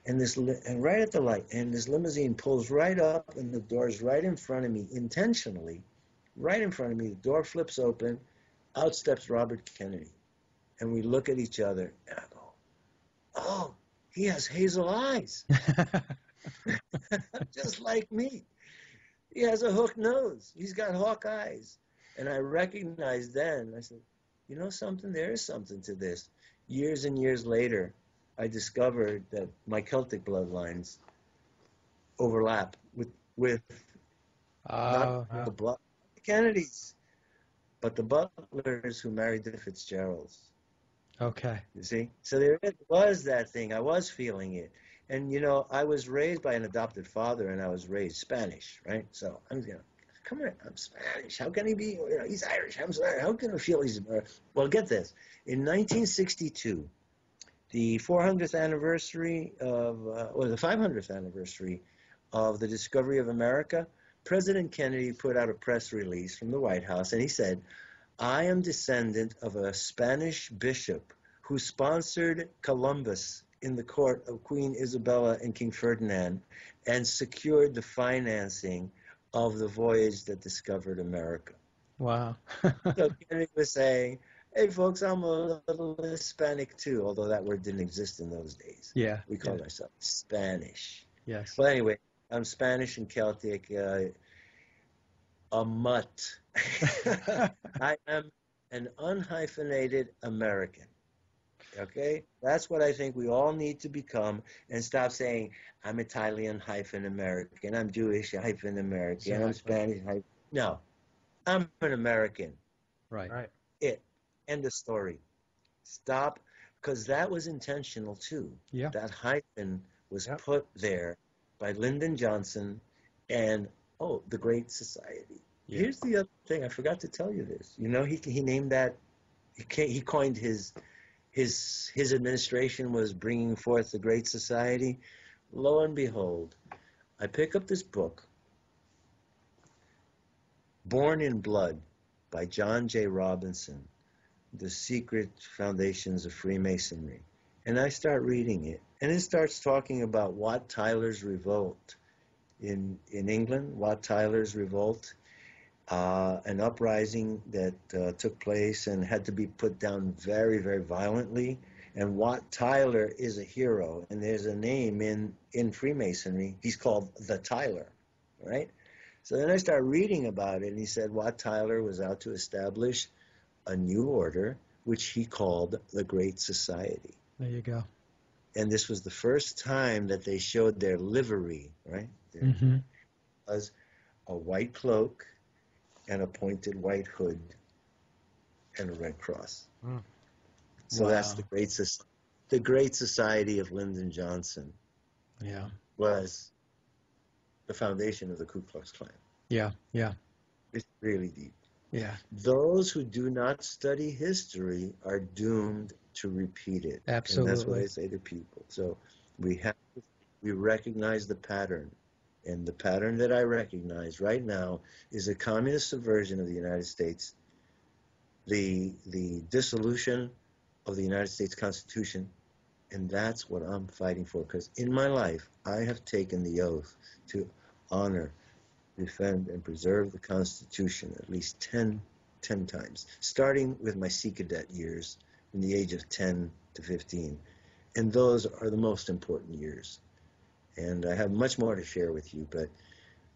and right at the light, and this limousine pulls right up, and the door's right in front of me, intentionally, right in front of me. The door flips open, out steps Robert Kennedy, and we look at each other, and I go, "Oh, he has hazel eyes, just like me. He has a hook nose. He's got hawk eyes." And I recognized then, I said, something, there is something to this. Years and years later, I discovered that my Celtic bloodlines overlap with not the Kennedys, but the Butlers who married the Fitzgeralds. Okay. You see? So there was that thing. I was feeling it. And, I was raised by an adopted father, and I was raised Spanish, right? So I'm come here, I'm Spanish. How can he be? He's Irish. I'm Spanish. How can I feel he's? Well, get this. In 1962, the 400th anniversary the 500th anniversary of the discovery of America, President Kennedy put out a press release from the White House, and he said, I am descendant of a Spanish bishop who sponsored Columbus in the court of Queen Isabella and King Ferdinand and secured the financing of the voyage that discovered America. Wow. So Kennedy was saying, hey, folks, I'm a little Hispanic too, although that word didn't exist in those days. Yeah. We called ourselves Spanish. Yes. Well, anyway, I'm Spanish and Celtic, a mutt. I am an unhyphenated American. Okay? That's what I think we all need to become, and stop saying, I'm Italian-American, I'm Jewish-American, I'm Spanish. No, I'm an American. Right. End of story. Stop, because that was intentional too. Yeah. That hyphen was put there by Lyndon Johnson and, the Great Society. Yeah. Here's the other thing. I forgot to tell you this. You know, he named that, he coined his administration was bringing forth the Great Society. Lo and behold, I pick up this book, Born in Blood by John J. Robinson, The Secret Foundations of Freemasonry. And I start reading it. And it starts talking about Wat Tyler's revolt in England, Wat Tyler's revolt, an uprising that took place and had to be put down very, very violently. And Wat Tyler is a hero. And there's a name in Freemasonry. He's called the Tyler, right? So then I start reading about it. And he said Wat Tyler was out to establish a new order, which he called the Great Society. There you go. And this was the first time that they showed their livery, right? Was a white cloak and a pointed white hood and a red cross. So that's the Great Society of Lyndon Johnson. Yeah. Was the foundation of the Ku Klux Klan. Yeah. It's really deep. Yeah. Those who do not study history are doomed to repeat it. Absolutely. And that's what I say to people. So we recognize the pattern. And the pattern that I recognize right now is a communist subversion of the United States, the dissolution of the United States Constitution, and that's what I'm fighting for. Because in my life, I have taken the oath to honor, defend, and preserve the Constitution at least 10 times, starting with my Sea Cadet years from the age of 10 to 15. And those are the most important years. And I have much more to share with you, but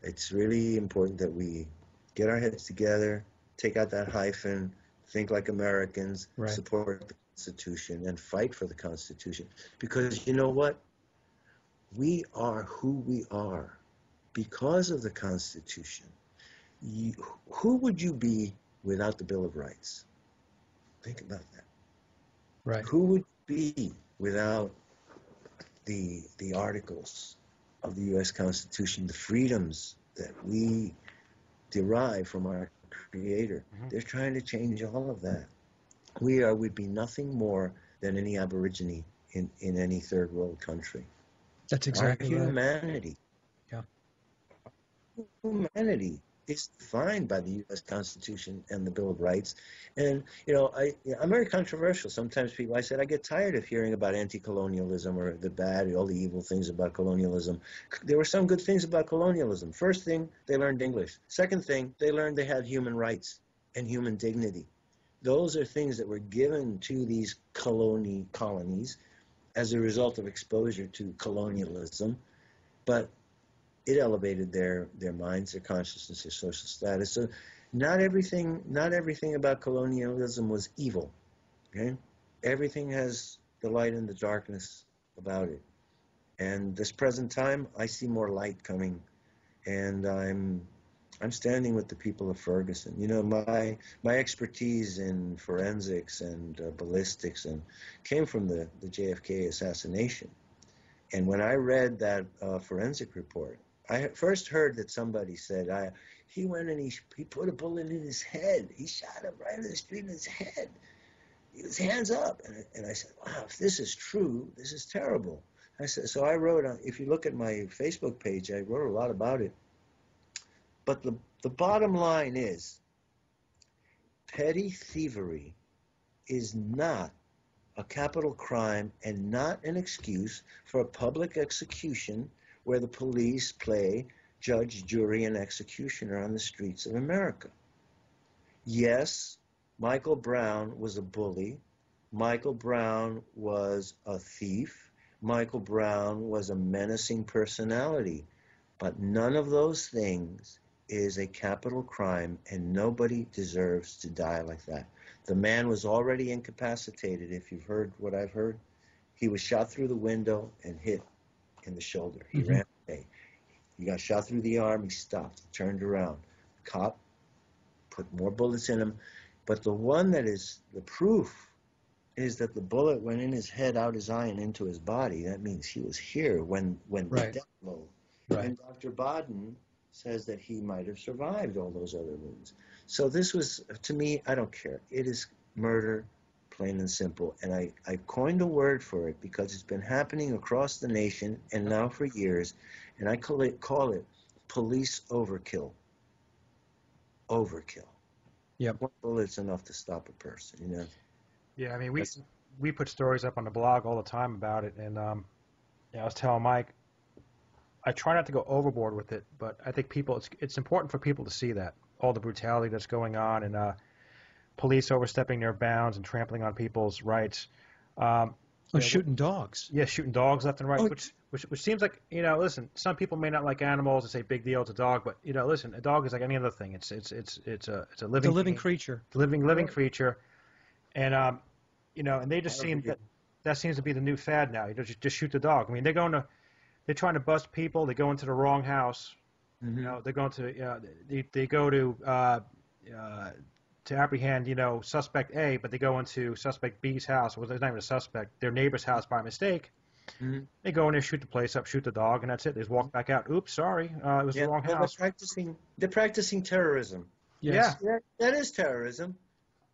it's really important that we get our heads together, take out that hyphen, think like Americans, support the Constitution, and fight for the Constitution. Because you know what? We are who we are because of the Constitution. Who would you be without the Bill of Rights? Think about that. Right. Who would be without the articles of the U.S. Constitution, the freedoms that we derive from our Creator? They're trying to change all of that. We'd be nothing more than any Aborigine in any third world country. That's exactly our humanity. Right. Yeah. Humanity is defined by the U.S. Constitution and the Bill of Rights. And, I'm very controversial. Sometimes I get tired of hearing about anti-colonialism or the bad, all the evil things about colonialism. There were some good things about colonialism. First thing, they learned English. Second thing, they learned they had human rights and human dignity. Those are things that were given to these colonies as a result of exposure to colonialism. But it elevated their minds, their consciousness, their social status. So not everything about colonialism was evil. Okay? Everything has the light and the darkness about it. And this present time, I see more light coming. And I'm standing with the people of Ferguson. My expertise in forensics and ballistics came from the JFK assassination. And when I read that forensic report, I first heard that somebody said, he went and he put a bullet in his head. He shot him right in the street in his head. His hands up. And I said, wow, if this is true, this is terrible. I said, so I wrote, if you look at my Facebook page, I wrote a lot about it. But the bottom line is, petty thievery is not a capital crime and not an excuse for a public execution where the police play judge, jury, and executioner on the streets of America. Yes, Michael Brown was a bully. Michael Brown was a thief. Michael Brown was a menacing personality. But none of those things is a capital crime, and nobody deserves to die like that. The man was already incapacitated, if you've heard what I've heard. He was shot through the window and hit in the shoulder. He ran away. He got shot through the arm. He stopped, turned around. The cop put more bullets in him. But the one that is the proof is that the bullet went in his head, out his eye, and into his body. That means he was here when the death blow. Right. And Dr. Baden says that he might have survived all those other wounds. So this was, to me, I don't care. It is murder, plain and simple. And I coined a word for it because it's been happening across the nation and now for years. And I call it police overkill. Overkill. Yep. One bullet's enough to stop a person, you know? Yeah, I mean, we put stories up on the blog all the time about it. And I was telling Mike, I try not to go overboard with it, but I think it's important for people to see that, all the brutality that's going on and police overstepping their bounds and trampling on people's rights. Shooting dogs. Yeah, shooting dogs left and right, which seems like, listen, some people may not like animals and say big deal, it's a dog, but listen, a dog is like any other thing. It's a living creature. Living creature, and and they just seem that seems to be the new fad now. Just shoot the dog. I mean, they're trying to bust people. They go into the wrong house. Mm-hmm. They're going to they go to apprehend suspect A, but they go into suspect B's house. Well, there's not even a suspect. Their neighbor's house by mistake. Mm-hmm. They go in there, shoot the place up, shoot the dog, and that's it. They just walk back out. Oops, sorry, it was the wrong house. They're practicing terrorism. Yes. Yeah, that is terrorism.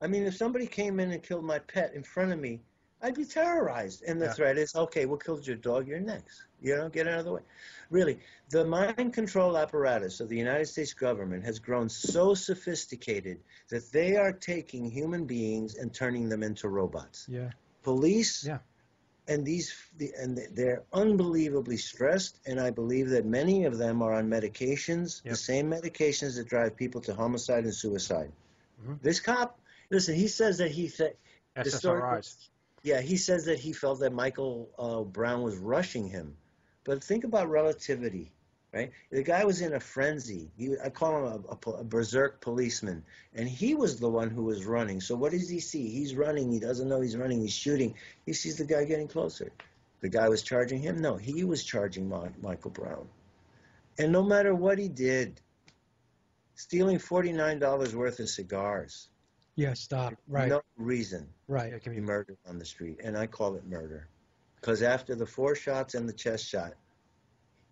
I mean, if somebody came in and killed my pet in front of me, I'd be terrorized. And the threat is, okay, we'll kill your dog, you're next. Get out of the way. Really, the mind control apparatus of the United States government has grown so sophisticated that they are taking human beings and turning them into robots. Yeah. Police, and they're unbelievably stressed, and I believe that many of them are on medications, the same medications that drive people to homicide and suicide. Mm-hmm. This cop, listen, he says that SSRIs. Yeah, he says that he felt that Michael Brown was rushing him. But think about relativity, right? The guy was in a frenzy. I call him a berserk policeman. And he was the one who was running. So what does he see? He's running. He doesn't know he's running. He's shooting. He sees the guy getting closer. The guy was charging him? No, he was charging Michael Brown. And no matter what he did, stealing $49 worth of cigars. Yeah, stop. Right. No reason. Right. It can be murdered on the street. And I call it murder. Because after the 4 shots and the chest shot,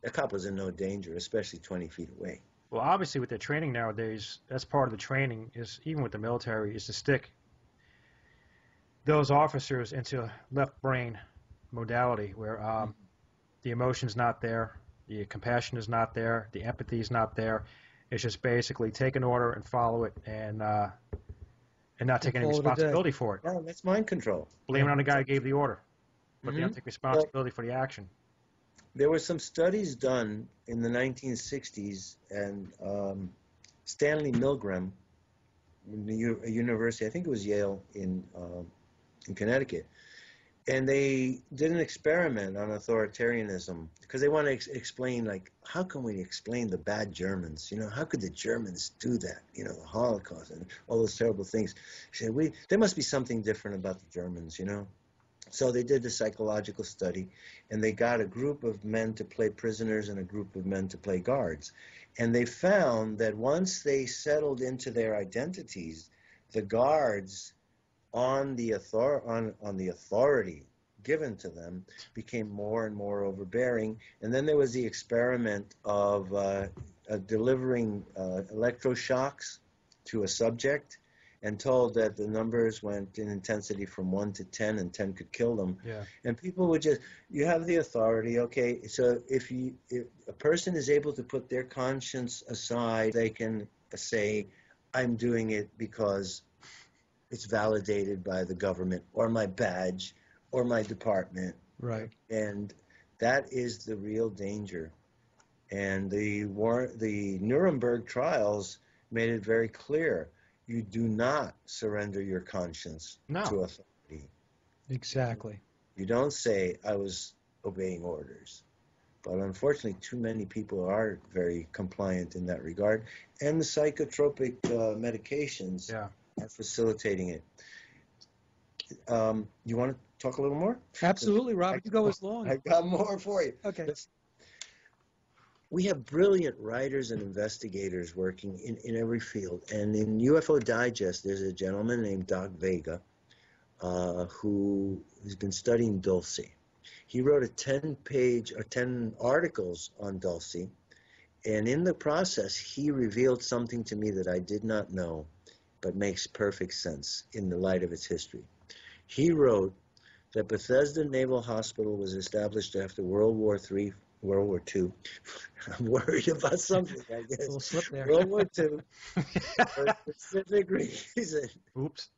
the cop was in no danger, especially 20 feet away. Well, obviously with their training nowadays, that's part of the training, is even with the military, is to stick those officers into left brain modality where the emotion's not there, the compassion is not there, the empathy is not there. It's just basically take an order and follow it and not take any responsibility for it. No, that's mind control. Blame it on the guy who gave the order. But they don't take responsibility for the action. There were some studies done in the 1960s, and Stanley Milgram, a university, I think it was Yale in Connecticut, and they did an experiment on authoritarianism because they want to explain, like, how can we explain the bad Germans? How could the Germans do that? The Holocaust and all those terrible things. They said, there must be something different about the Germans, So they did a psychological study, and they got a group of men to play prisoners and a group of men to play guards. And they found that once they settled into their identities, the guards on the authority given to them became more and more overbearing. And then there was the experiment of delivering electroshocks to a subject. and told that the numbers went in intensity from 1 to 10, and 10 could kill them. Yeah. And people would just, you have the authority, okay, so if a person is able to put their conscience aside, they can say, I'm doing it because it's validated by the government or my badge or my department. Right. And that is the real danger. And the Nuremberg trials made it very clear. You do not surrender your conscience to authority. Exactly. You don't say, I was obeying orders. But unfortunately, too many people are very compliant in that regard. And the psychotropic medications are facilitating it. You want to talk a little more? Absolutely, Robert. You go as long. I got more for you. Okay. We have brilliant writers and investigators working in every field. And in UFO Digest, there's a gentleman named Doc Vega who has been studying Dulce. He wrote a 10 articles on Dulce. And in the process, he revealed something to me that I did not know, but makes perfect sense in the light of its history. He wrote that Bethesda Naval Hospital was established after World War II. I'm worried about something, I guess. A little slip there. World War II, for a specific reason. Oops.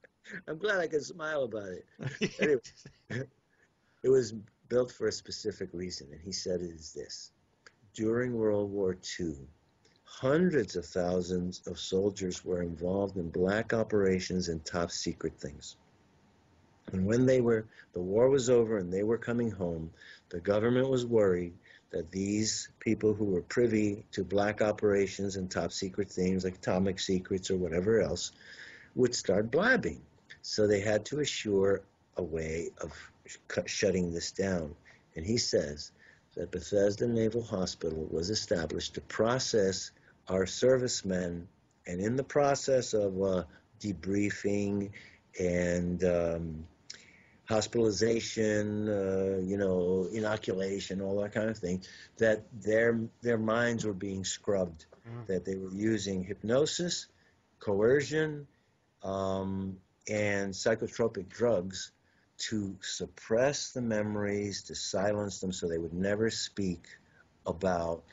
I'm glad I can smile about it. Anyway, it was built for a specific reason, and he said it is this. During World War II, hundreds of thousands of soldiers were involved in black operations and top secret things. And when the war was over and they were coming home, the government was worried that these people who were privy to black operations and top secret things like atomic secrets or whatever else would start blabbing. So they had to assure a way of shutting this down. And he says that Bethesda Naval Hospital was established to process our servicemen, and in the process of debriefing and hospitalization, inoculation, all that kind of thing, that their minds were being scrubbed, that they were using hypnosis, coercion, and psychotropic drugs to suppress the memories, to silence them so they would never speak about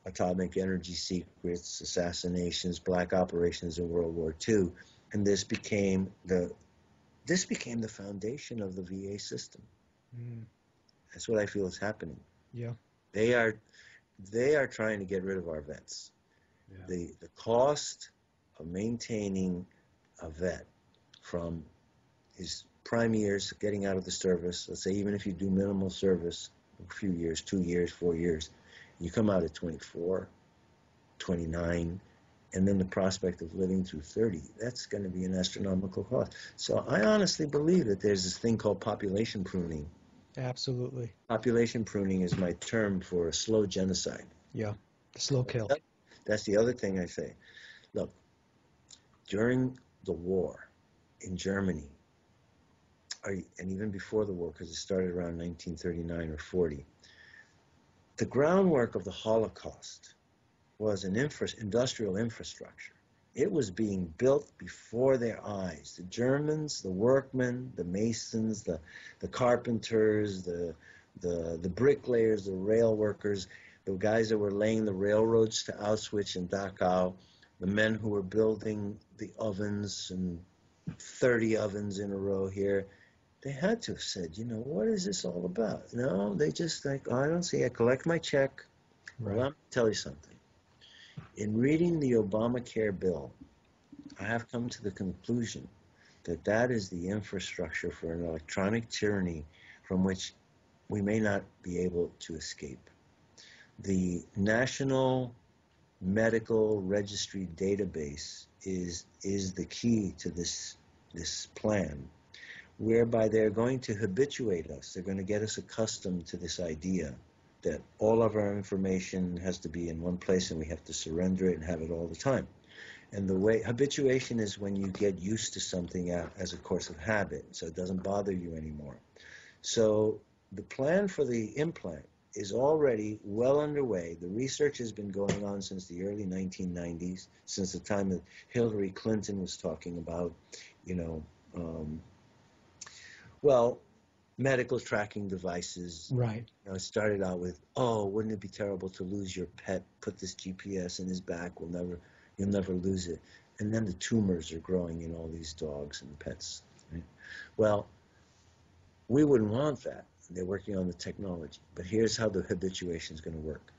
atomic energy secrets, assassinations, black operations in World War II. And this became the foundation of the VA system. That's what I feel is happening. Yeah. They are trying to get rid of our vets. Yeah. The cost of maintaining a vet from his prime years, getting out of the service, let's say even if you do minimal service, a few years, 2 years, 4 years, you come out at 24, 29, and then the prospect of living through 30, that's going to be an astronomical cost. So I honestly believe that there's this thing called population pruning. Absolutely. Population pruning is my term for a slow genocide. Yeah, the slow kill. That's the other thing I say. Look, during the war in Germany, and even before the war, because it started around 1939 or 40, the groundwork of the Holocaust was an industrial infrastructure. It was being built before their eyes. The Germans, the workmen, the masons, the carpenters, the bricklayers, the rail workers, the guys that were laying the railroads to Auschwitz and Dachau, the men who were building the ovens and 30 ovens in a row here, they had to have said, what is this all about? No, they just think, I don't see, I collect my check. Right. Well, let me tell you something. In reading the Obamacare bill, I have come to the conclusion that that is the infrastructure for an electronic tyranny from which we may not be able to escape. The National Medical Registry database is the key to this plan, whereby they're going to habituate us. They're going to get us accustomed to this idea that all of our information has to be in one place and we have to surrender it and have it all the time. And the way habituation is when you get used to something as a course of habit, so it doesn't bother you anymore. So the plan for the implant is already well underway. The research has been going on since the early 1990s, since the time that Hillary Clinton was talking about, you know, well, medical tracking devices. Right. You know, it started out with, oh, wouldn't it be terrible to lose your pet? Put this GPS in his back. You'll never lose it. And then the tumors are growing in all these dogs and pets. Right? Well, we wouldn't want that. They're working on the technology. But here's how the habituation is going to work.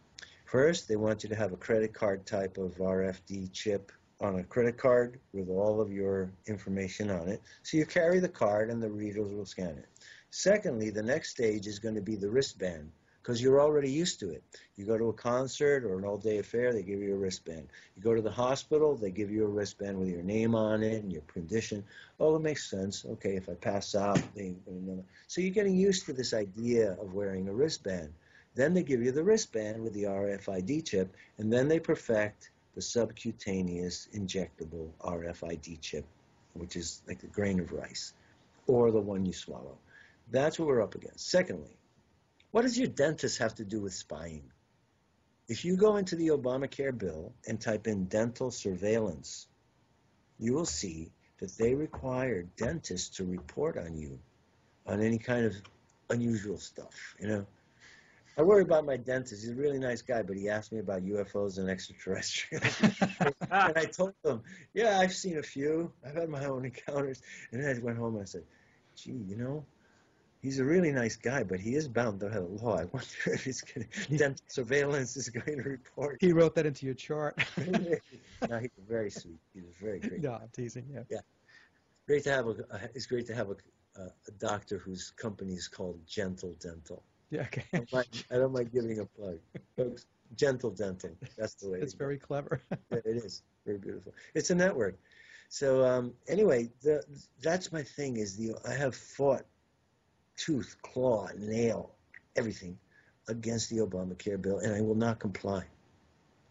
First, they want you to have a credit card type of RFID chip on a credit card with all of your information on it. So you carry the card and the readers will scan it. Secondly, the next stage is going to be the wristband, because you're already used to it. You go to a concert or an all-day affair, they give you a wristband. You go to the hospital, they give you a wristband with your name on it and your condition. Oh, it makes sense. Okay, if I pass out, so you're getting used to this idea of wearing a wristband. Then they give you the wristband with the RFID chip, and then they perfect the subcutaneous injectable RFID chip, which is like a grain of rice, or the one you swallow. That's what we're up against. Secondly, what does your dentist have to do with spying? If you go into the Obamacare bill and type in dental surveillance, you will see that they require dentists to report on you on any kind of unusual stuff, you know. I worry about my dentist. He's a really nice guy, but he asked me about UFOs and extraterrestrial. And I told him, yeah, I've seen a few. I've had my own encounters. And then I went home and I said, gee, you know, he's a really nice guy, but he is bound to have a law. I wonder if he's going to, dental surveillance is going to report. He wrote that into your chart. No, he's very sweet. He's a very great. No, I'm teasing. Yeah. Yeah. Great to have it's great to have a doctor whose company is called Gentle Dental. Yeah. Okay. I don't mind giving a plug, folks. Gentle Dental. That's the way. It's very clever. Yeah, it is very beautiful. It's a network. So anyway, that's my thing. I have fought tooth, claw, nail, everything against the Obamacare bill, and I will not comply.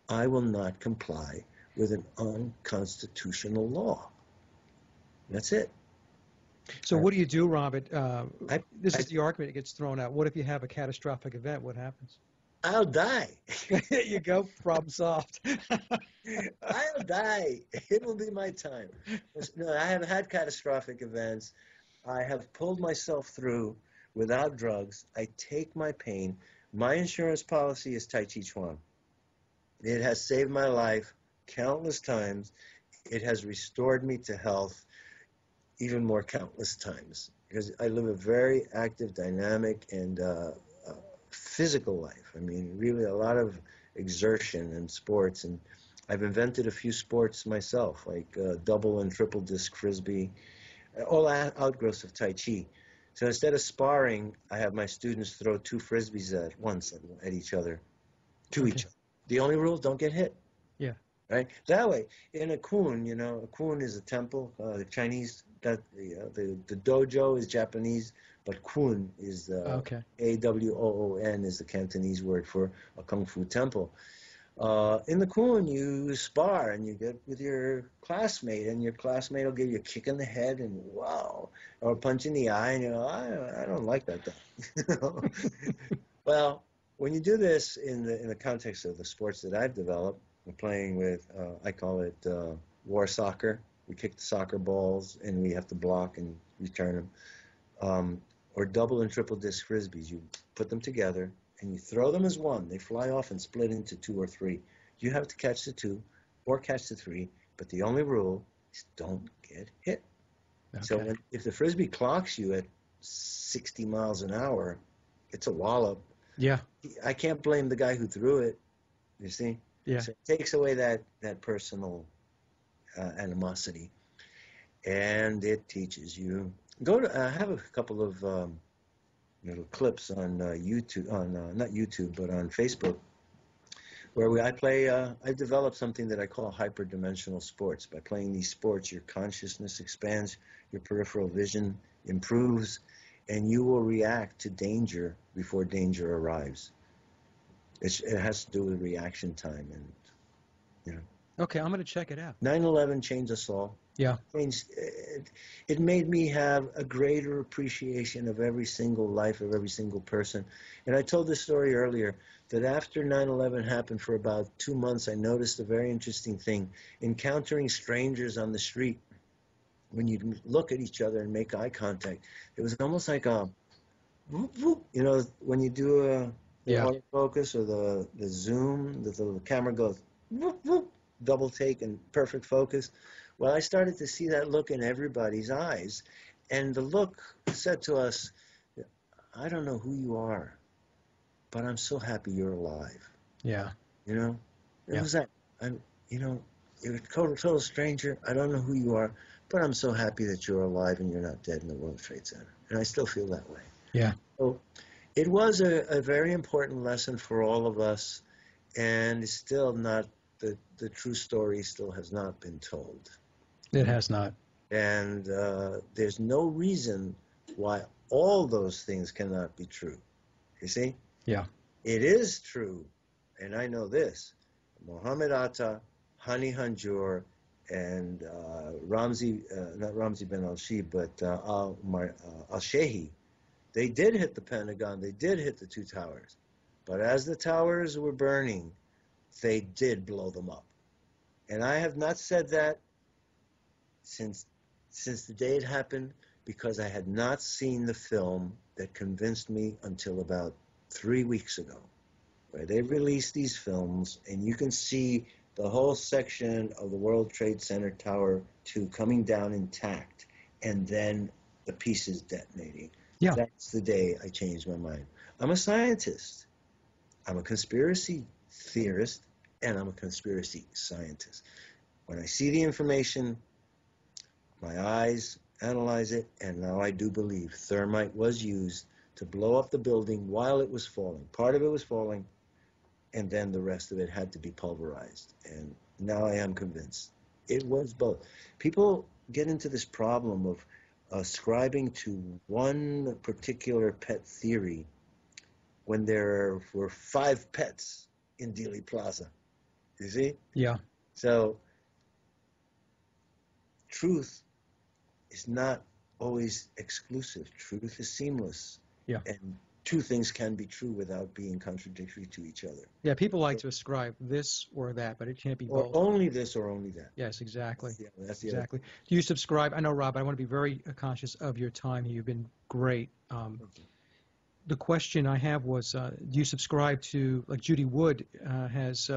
I will not comply with an unconstitutional law. That's it. So what do you do, Robert? This is the argument that gets thrown out. What if you have a catastrophic event? What happens? I'll die. There you go. Problem solved. I'll die. It will be my time. No, I have had catastrophic events. I have pulled myself through without drugs. I take my pain. My insurance policy is Tai Chi Chuan. It has saved my life countless times. It has restored me to health even more countless times, because I live a very active, dynamic, and physical life. I mean, really a lot of exertion and sports, and I've invented a few sports myself, like double and triple disc frisbee, all outgrowths of Tai Chi. So instead of sparring, I have my students throw two frisbees at once at each other, to each other. The only rule, don't get hit. Yeah. Right? That way, in a kun, you know, a kun is a temple, the Chinese, the dojo is Japanese, but kun is A-W-O-O-N is the Cantonese word for a kung fu temple. In the kun, you spar and you get with your classmate, and your classmate will give you a kick in the head and wow, or a punch in the eye, and you know, I don't like that guy. Well, when you do this in the context of the sports that I've developed, we're playing with, I call it war soccer. We kick the soccer balls and we have to block and return them. Or double and triple disc frisbees. You put them together and you throw them as one. They fly off and split into two or three. You have to catch the two or catch the three, but the only rule is don't get hit. Okay. So if the frisbee clocks you at 60 miles an hour, it's a wallop. Yeah. I can't blame the guy who threw it, you see? Yeah. So it takes away that personal animosity, and it teaches you. I have a couple of little clips on YouTube, not YouTube, but on Facebook, where I've developed something that I call hyperdimensional sports. By playing these sports, your consciousness expands, your peripheral vision improves, and you will react to danger before danger arrives. It has to do with reaction time, and you know. Okay, I'm going to check it out. 9/11 changed us all. Yeah. It made me have a greater appreciation of every single life of every single person. And I told this story earlier that after 9/11 happened for about 2 months, I noticed a very interesting thing. Encountering strangers on the street, when you look at each other and make eye contact, it was almost like a, whoop, whoop, when you do the autofocus or the zoom, the camera goes, whoop, whoop, double take and perfect focus. Well, I started to see that look in everybody's eyes. And the look said to us, I don't know who you are, but I'm so happy you're alive. Yeah. It was that, you're a total stranger. I don't know who you are, but I'm so happy that you're alive and you're not dead in the World Trade Center. And I still feel that way. Yeah. So it was a very important lesson for all of us, and it's still not, the true story still has not been told. It has not. And there's no reason why all those things cannot be true. You see? Yeah. It is true, and I know this. Mohammed Atta, Hani Hanjour, and not Ramzi Ben Al-Shib, but Al-Shehi, they did hit the Pentagon. They did hit the two towers. But as the towers were burning, they did blow them up. And I have not said that since the day it happened, because I had not seen the film that convinced me until about 3 weeks ago, where they released these films, and you can see the whole section of the World Trade Center Tower 2 coming down intact, and then the pieces detonating. Yeah. That's the day I changed my mind. I'm a scientist. I'm a conspiracy theorist, and I'm a conspiracy scientist. When I see the information, my eyes analyze it, and now I do believe thermite was used to blow up the building while it was falling. Part of it was falling, and then the rest of it had to be pulverized. And now I am convinced it was both. People get into this problem of ascribing to one particular pet theory when there were 5 pets in Dealey Plaza. You see? Yeah. So truth is not always exclusive. Truth is seamless. Yeah. And two things can be true without being contradictory to each other. Yeah, people like to ascribe this or that, but it can't be Or both. only this or only that. Yes, exactly. That's the exactly. Do you subscribe? I know, Rob, I want to be very conscious of your time here. You've been great. The question I have was, do you subscribe to, like Judy Wood has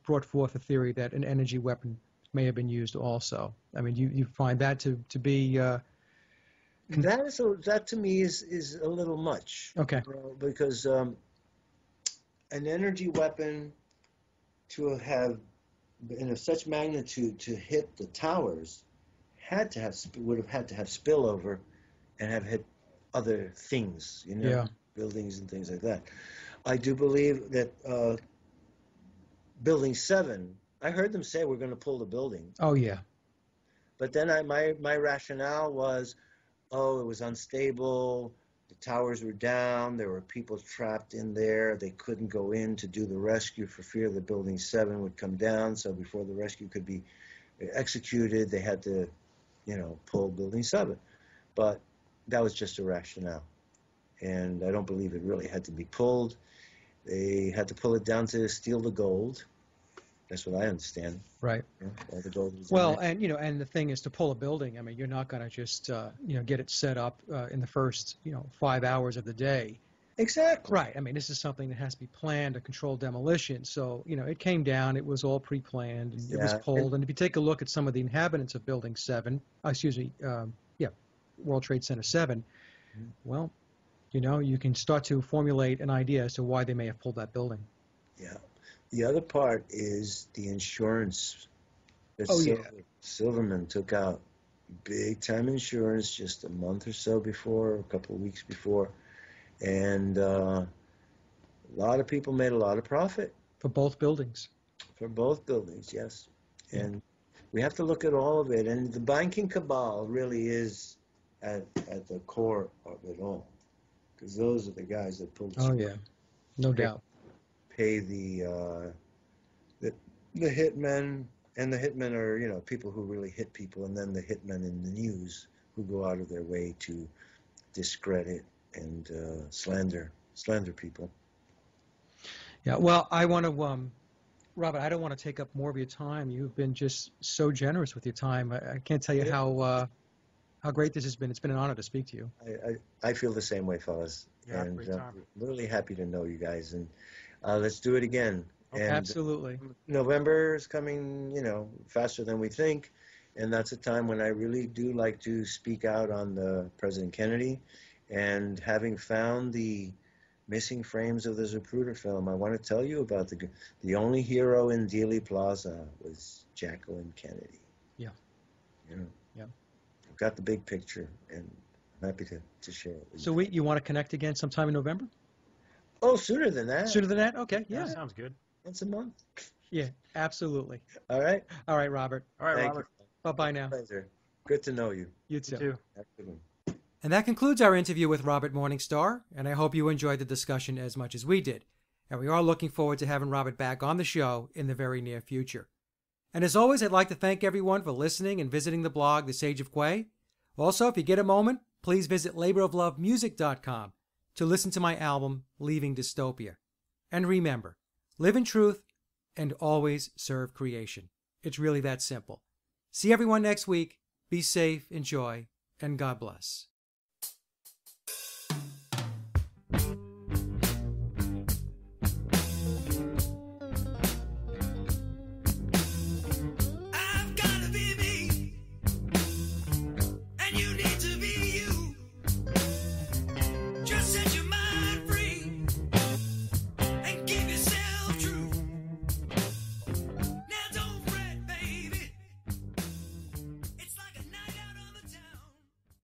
brought forth a theory that an energy weapon may have been used also. I mean, you find that to be... that to me is a little much. Okay. Because an energy weapon to have in such magnitude to hit the towers would have had to have spillover and have hit other things, buildings and things like that. I do believe that Building 7, I heard them say we're going to pull the building. Oh, yeah. But then my rationale was, it was unstable, the towers were down, there were people trapped in there, they couldn't go in to do the rescue for fear that Building 7 would come down, so before the rescue could be executed, they had to, pull Building 7. But that was just a rationale, and I don't believe it really had to be pulled. They had to pull it down to steal the gold. That's what I understand. Right. All the gold was well, and and the thing is, to pull a building, I mean, you're not going to just get it set up in the first 5 hours of the day. Exactly. Right. I mean, this is something that has to be planned, a controlled demolition. So it came down. It was all pre-planned. And it was pulled. And if you take a look at some of the inhabitants of Building 7, World Trade Center 7, well, you can start to formulate an idea as to why they may have pulled that building. Yeah. The other part is the insurance that Silverman took out. Big time insurance just a month or so before, a couple of weeks before. And a lot of people made a lot of profit. For both buildings. For both buildings, yes. Yeah. And we have to look at all of it. And the banking cabal really is at the core of it all. Because those are the guys that pulled the yeah. No doubt. Pay the hitmen, And the hitmen are, you know, people who really hit people, and then the hitmen in the news who go out of their way to discredit and slander people. Yeah, well, I want to, Robert, I don't want to take up more of your time. You've been just so generous with your time. I can't tell you how great this has been. It's been an honor to speak to you. I feel the same way, fellas. Yeah, And great time. really happy to know you guys. And let's do it again. Okay. And Absolutely. November is coming, you know, faster than we think. And that's a time when I really do like to speak out on the President Kennedy. And having found the missing frames of the Zapruder film, I want to tell you about the only hero in Dealey Plaza was Jacqueline Kennedy. Yeah. You know, yeah. I've got the big picture, and I'm happy to share it with you. So you want to connect again sometime in November? Oh, sooner than that. Sooner than that? Okay, yeah. That sounds good. Once a month. Yeah, absolutely. All right. All right, Robert. All right, Thank Robert. you. Bye-bye now. Pleasure. Good to know you. You too. You too. Have a good one. And that concludes our interview with Robert Morningstar, and I hope you enjoyed the discussion as much as we did. And we are looking forward to having Robert back on the show in the very near future. And as always, I'd like to thank everyone for listening and visiting the blog, The Sage of Quay. Also, if you get a moment, please visit laboroflovemusic.com to listen to my album, Leaving Dystopia. And remember, live in truth and always serve creation. It's really that simple. See everyone next week. Be safe, enjoy, and God bless.